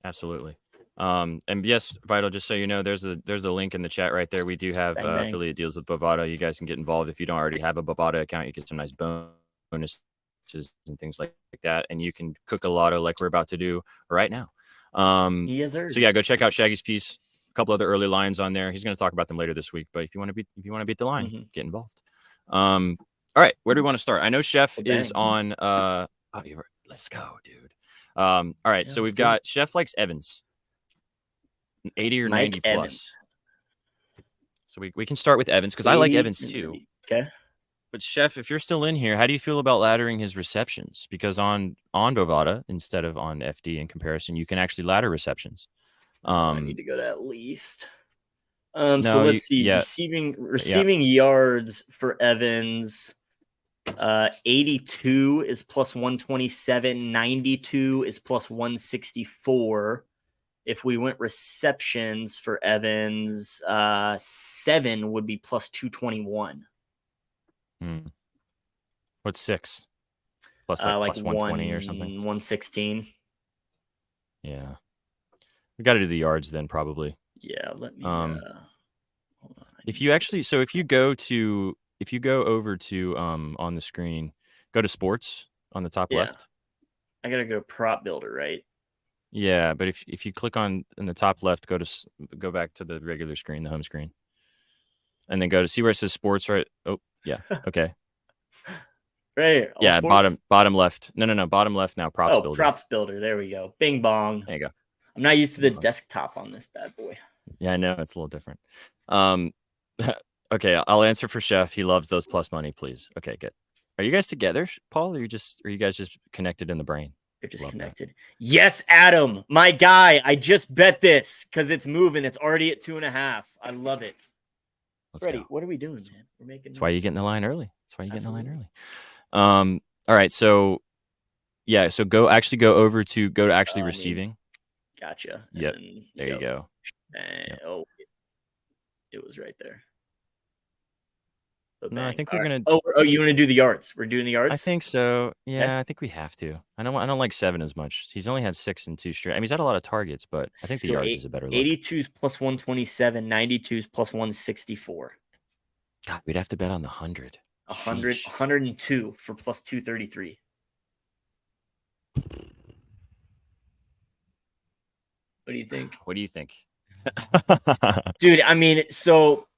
Absolutely. And yes, Vital, just so you know, there's a link in the chat right there. We do have affiliate deals with Bovada. You guys can get involved if you don't already have a Bovada account. You get some nice bonus and things like that, and you can cook a lotto like we're about to do right now. Yes, sir. So yeah, go check out Shaggy's piece. A couple other early lines on there. He's going to talk about them later this week. But if you want to beat the line, get involved. All right, where do we want to start? I know Chef is on. Let's go, dude. All right, so we've got Chef likes Evans, 80 or Mike 90 Evans. plus. So we can start with Evans because I like Evans too. Okay. But Chef, if you're still in here, how do you feel about laddering his receptions? Because on Bovada instead of on FD in comparison, you can actually ladder receptions. I need to go to at least. So let's see. Yeah. Receiving yards for Evans. 82 is plus 127. 92 is plus 164. If we went receptions for Evans, 7 would be plus 221. What's 6? Plus plus 120 or something? 116. Yeah. We got to do the yards then, probably. Yeah, let me hold on. If you go over to on the screen, go to sports on the top left. I gotta go prop builder, right? Yeah, but if you click on in the top left, go back to the regular screen, the home screen, and then go to see where it says sports, right? Oh, yeah. Okay. Right. Yeah, sports? bottom left. No, bottom left now. Props builder. Props builder. There we go. Bing bong. There you go. I'm not used to the desktop on this bad boy. Yeah, I know it's a little different. Okay, I'll answer for Chef. He loves those plus money, please. Okay, good. Are you guys together, Paul? Or are you guys just connected in the brain? You're just connected. That. Yes, Adam, my guy. I just bet this because it's moving. It's already at 2.5. I love it. Freddie, what are we doing, man? We're making. That's why you get in the line early. All right, so yeah, so go over to receiving. Gotcha. Yep. There you go. Yep. Oh, it was right there. No, I think we're gonna. Oh, you want to do the yards? We're doing the yards. I think so. Yeah, I think we have to. I don't like 7 as much. He's only had 6 and 2 straight. I mean, he's had a lot of targets, but I think the yards is a better look. 82's plus 127, 92's plus 164. God, we'd have to bet on the 100. 102 for plus 233. What do you think? What do you think? Dude, I mean, so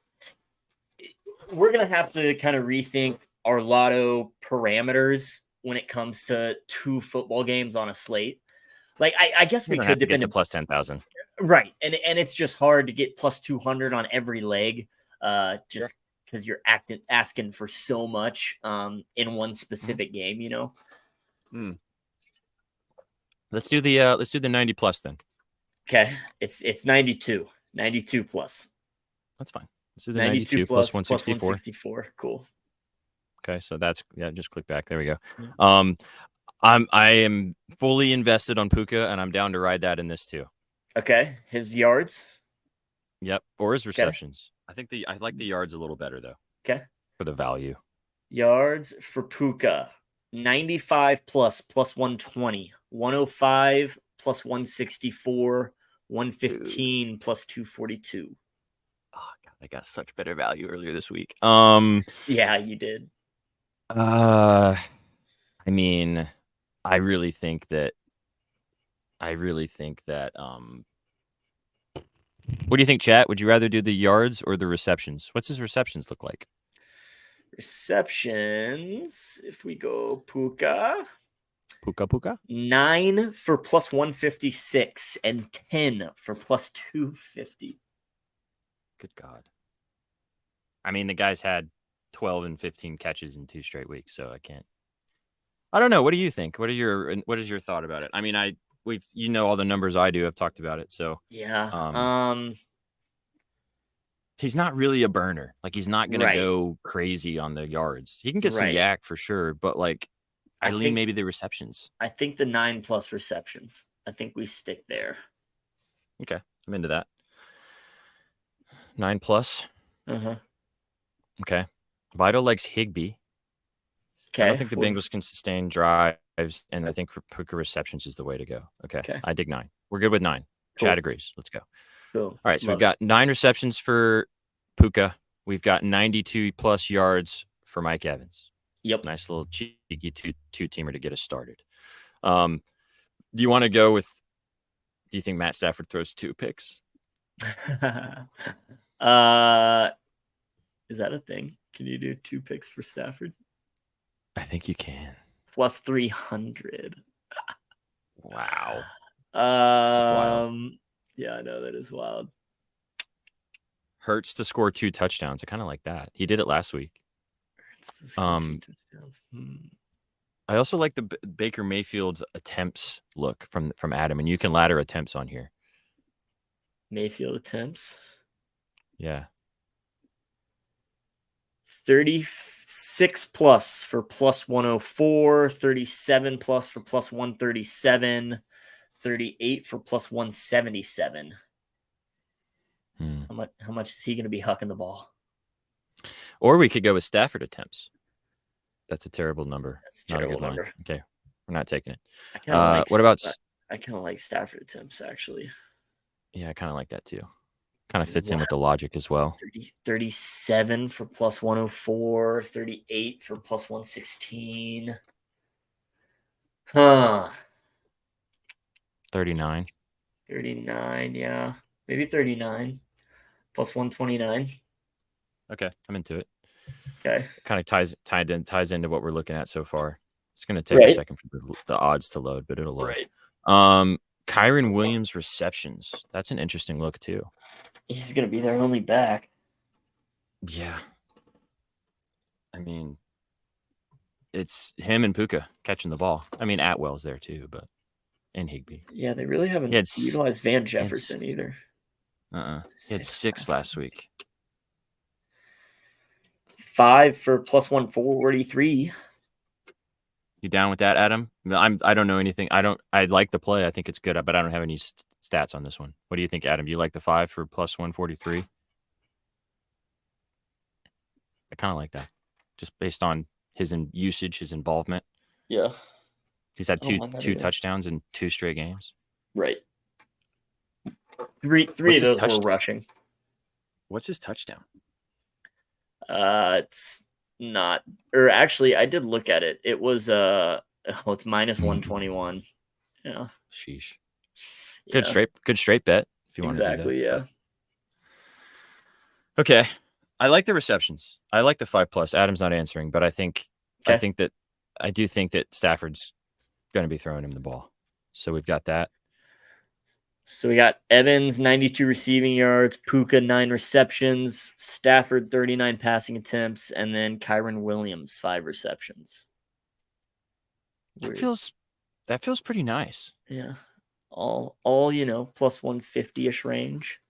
we're going to have to kind of rethink our lotto parameters when it comes to 2 football games on a slate. Like, I guess we could get to plus 10,000. Right. And it's just hard to get plus 200 on every leg just because you're asking for so much in one specific game, you know? Let's do the 90 plus then. Okay. It's 92 plus. That's fine. Let's do the 92 plus 164. Cool. Okay, so just click back. There we go. I am fully invested on Puka, and I'm down to ride that in this too. Okay, his yards. Yep, or his receptions. Okay. I like the yards a little better though. Okay, for the value. Yards for Puka, 95 plus 120, 105 plus 164, 115 plus 242. Oh God, I got such better value earlier this week. Yeah, you did. I mean, I really think that. What do you think, chat? Would you rather do the yards or the receptions? What's his receptions look like? Receptions, if we go Puka. Puka. 9 for plus 156 and 10 for plus 250. Good God. I mean, the guy's had 12 and 15 catches in 2 straight weeks, so I don't know. What do you think? What is your thought about it? I mean, all the numbers I do. I've talked about it. So yeah. He's not really a burner. Like, he's not gonna go crazy on the yards. He can get some yak for sure, but like I lean maybe the receptions. I think the 9+ receptions. I think we stick there. Okay, I'm into that. 9+. Okay. Vito likes Higbee. Okay. I don't think the Bengals can sustain drives, and I think Puka receptions is the way to go. Okay. I dig 9. We're good with 9. Cool. Chad agrees. Let's go. Boom. All right, so we've got 9 receptions for Puka. We've got 92+ yards for Mike Evans. Yep. Nice little cheeky two-teamer to get us started. Do you want to go with? Do you think Matt Stafford throws 2 picks? Is that a thing? Can you do 2 picks for Stafford? I think you can. Plus 300. Wow. Yeah, I know that is wild. Hurts to score 2 touchdowns. I kind of like that. He did it last week. I also like the Baker Mayfield's attempts look from Adam, and you can ladder attempts on here. Mayfield attempts. Yeah. 36+ for plus 104, 37+ for plus 137, 38 for plus 177. How much is he going to be hucking the ball? Or we could go with Stafford attempts. That's a terrible number. That's a terrible number. Line. Okay, we're not taking it. I kind of like Stafford attempts, actually. Yeah, I kind of like that too. Kind of fits in with the logic as well. 37 for plus 104, 38 for plus 116. 39. 39, yeah. Maybe 39. Plus 129. Okay, I'm into it. Okay. Kind of ties into what we're looking at so far. It's going to take a second for the odds to load, but it'll load. Right. Kyren Williams receptions. That's an interesting look too. He's going to be their only back. Yeah. I mean, it's him and Puka catching the ball. I mean, Atwell's there too, and Higbee. Yeah, they really haven't utilized Van Jefferson either. He had 6 last week. 5 for plus 143. You down with that, Adam? I don't know anything. I like the play. I think it's good, but I don't have any stats on this one. What do you think, Adam? Do you like the 5 for plus 143? I kind of like that, just based on his usage, his involvement. Yeah, he's had two touchdowns in 2 straight games. Right. Three of those were rushing. What's his touchdown? It's not, or actually, I did look at it. It was it's minus 121. Yeah. Sheesh. Good straight bet if you want to do that. Exactly. Yeah. Okay. I like the receptions. I like the 5+. Adam's not answering, but I do think that Stafford's going to be throwing him the ball. So we've got that. So we got Evans, 92 receiving yards, Puka, 9 receptions, Stafford, 39 passing attempts, and then Kyren Williams, 5 receptions. That feels pretty nice. Yeah. All plus 150-ish range.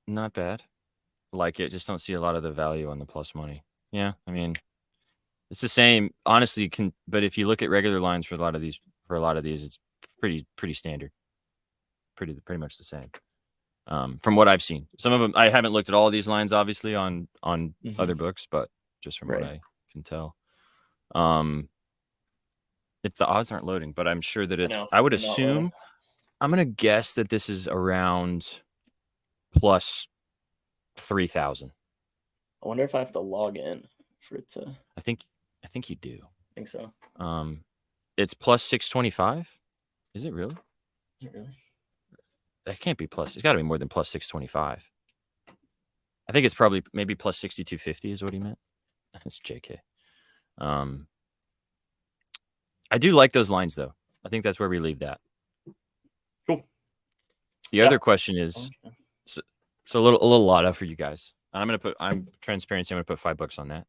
Not bad. Like it. Just don't see a lot of the value on the plus money. Yeah. I mean, it's the same. Honestly, but if you look at regular lines for a lot of these, it's pretty standard. Pretty much the same. From what I've seen. Some of them, I haven't looked at all of these lines, obviously, on other books, but just from what I can tell. It's the odds aren't loading, but I'm sure that I would assume, I'm going to guess that this is around plus 3,000. I wonder if I have to log in for it to. I think you do. I think so. It's plus 625. Is it really? Is it really? That can't be plus. It's got to be more than plus 625. I think it's probably maybe plus 6250 is what he meant. That's JK. I do like those lines though. I think that's where we leave that. Cool. The other question is, so a little lotto for you guys. I'm transparency. I'm gonna put $5 on that.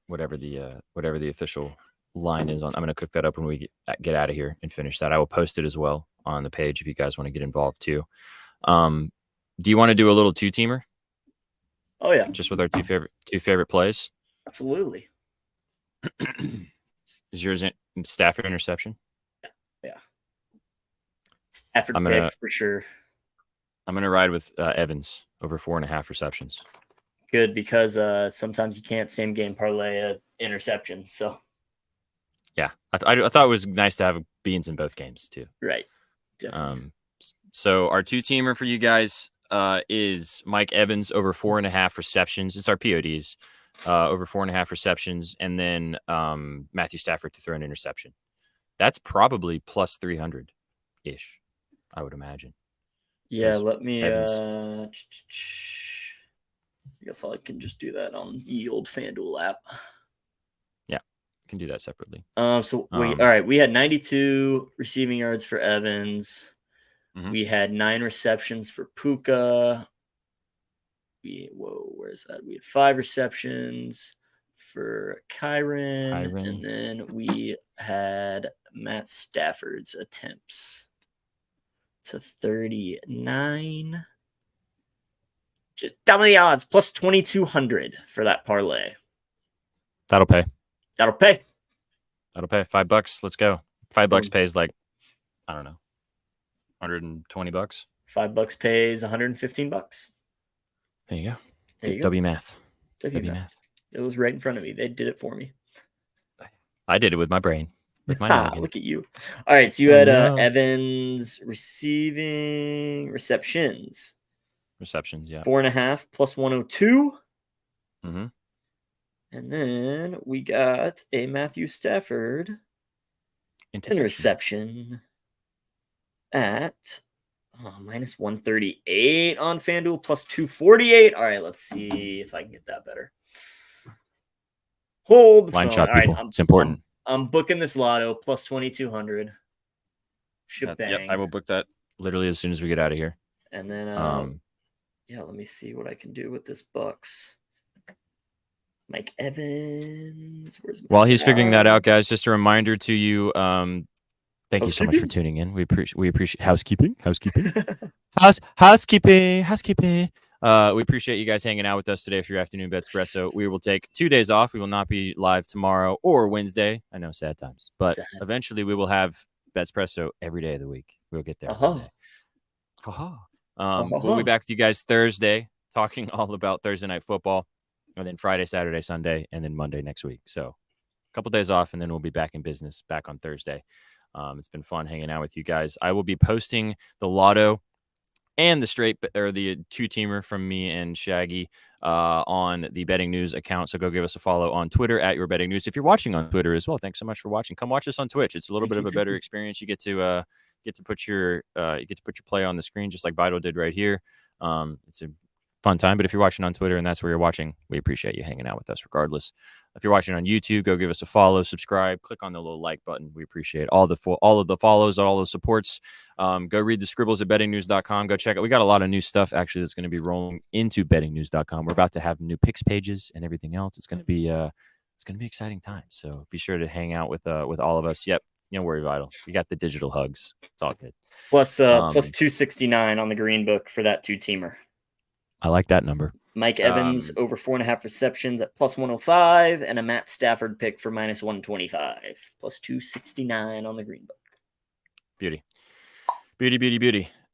Whatever the official line is on. I'm gonna cook that up when we get out of here and finish that. I will post it as well on the page if you guys want to get involved too. Do you want to do a little 2-teamer? Oh yeah, just with our two favorite plays. Absolutely. Is yours Stafford interception? Yeah. Stafford pick for sure. I'm gonna ride with Evans over 4.5 receptions. Good, because sometimes you can't same game parlay a interception. So yeah, I thought it was nice to have beans in both games too. Right. Definitely. So our 2-teamer for you guys is Mike Evans over 4.5 receptions. It's our PODs over 4.5 receptions, and then Matthew Stafford to throw an interception. That's probably plus 300 ish, I would imagine. Yeah, let me. I guess I can just do that on the old FanDuel app. Yeah, can do that separately. All right. We had 92 receiving yards for Evans. Mm-hmm. We had 9 receptions for Puka. Where's that? We had 5 receptions for Kyron. And then we had Matt Stafford's attempts to 39. Just tell me the odds. Plus 2,200 for that parlay. That'll pay. $5. Let's go. $5 pays like, I don't know, $120. $5 pays $115. There you go. W math. It was right in front of me. They did it for me. I did it with my brain. With my Look at you. All right. So you had Evans receiving receptions. Yeah. 4.5 plus 102. Mm-hmm. And then we got a Matthew Stafford interception at minus 138 on FanDuel, plus 248. All right, let's see if I can get that better. Hold the line phone. shot, people. Right, it's important. I'm booking this lotto plus 2,200. Shebang. Yep, I will book that literally as soon as we get out of here. And then, let me see what I can do with this Bucks. Mike Evans. While he's figuring that out, guys, just a reminder to you. Thank you so much for tuning in. We appreciate housekeeping. Housekeeping. We appreciate you guys hanging out with us today for your afternoon Betspresso. We will take 2 days off. We will not be live tomorrow or Wednesday. I know, sad times, but eventually we will have Betspresso every day of the week. We'll get there. We'll be back with you guys Thursday, talking all about Thursday night football, and then Friday, Saturday, Sunday, and then Monday next week. So a couple days off, and then we'll be back in business back on Thursday. It's been fun hanging out with you guys. I will be posting the lotto and the 2-teamer from me and Shaggy on the Betting News account. So go give us a follow on Twitter at Your Betting News. If you're watching on Twitter as well, thanks so much for watching. Come watch us on Twitch. It's a little bit of a better experience. You get to put your play on the screen just like Vital did right here. It's a fun time. But if you're watching on Twitter and that's where you're watching, we appreciate you hanging out with us regardless. If you're watching on YouTube, go give us a follow, subscribe, click on the little like button. We appreciate all of the follows, all the supports. Go read the scribbles at bettingnews.com. Go check it. We got a lot of new stuff actually that's going to be rolling into bettingnews.com. We're about to have new picks pages and everything else. It's going to be exciting times. So be sure to hang out with all of us. Yep. Don't worry, Vital. You got the digital hugs. It's all good. Plus 269 on the green book for that 2-teamer. I like that number. Mike Evans over 4.5 receptions at plus 105, and a Matt Stafford pick for minus 125, plus 269 on the green book. Beauty.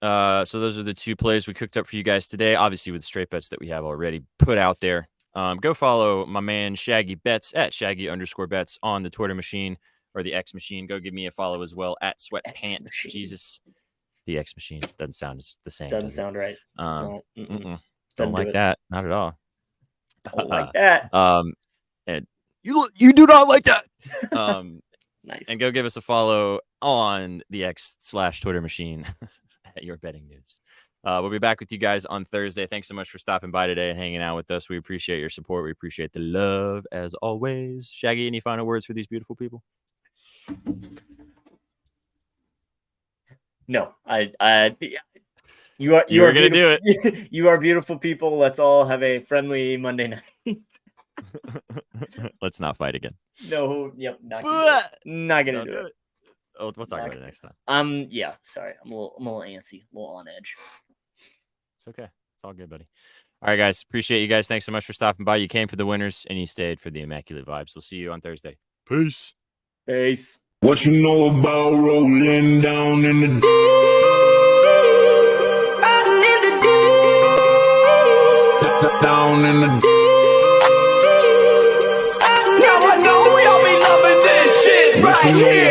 So those are the 2 plays we cooked up for you guys today, obviously with straight bets that we have already put out there. Go follow my man Shaggy Bets at Shaggy_bets on the Twitter machine or the X machine. Go give me a follow as well at Sweatpants. Jesus. The X machine doesn't sound the same. Doesn't sound right. Don't like that. Not at all. Don't like that. And you do not like that. Nice. And go give us a follow on the X/Twitter machine at Your Betting News. We'll be back with you guys on Thursday. Thanks so much for stopping by today and hanging out with us. We appreciate your support. We appreciate the love as always. Shaggy, any final words for these beautiful people? No, you are gonna do it. You are beautiful people. Let's all have a friendly Monday night. Let's not fight again. No, yep, not gonna do it. Oh, we'll talk about it next time. Yeah, sorry, I'm a little antsy, a little on edge. It's okay. It's all good, buddy. All right, guys. Appreciate you guys. Thanks so much for stopping by. You came for the winners and you stayed for the immaculate vibes. We'll see you on Thursday. Peace. Peace. What you know about rolling down in the deep? Down in the deep. Now I know y'all be loving this shit right here.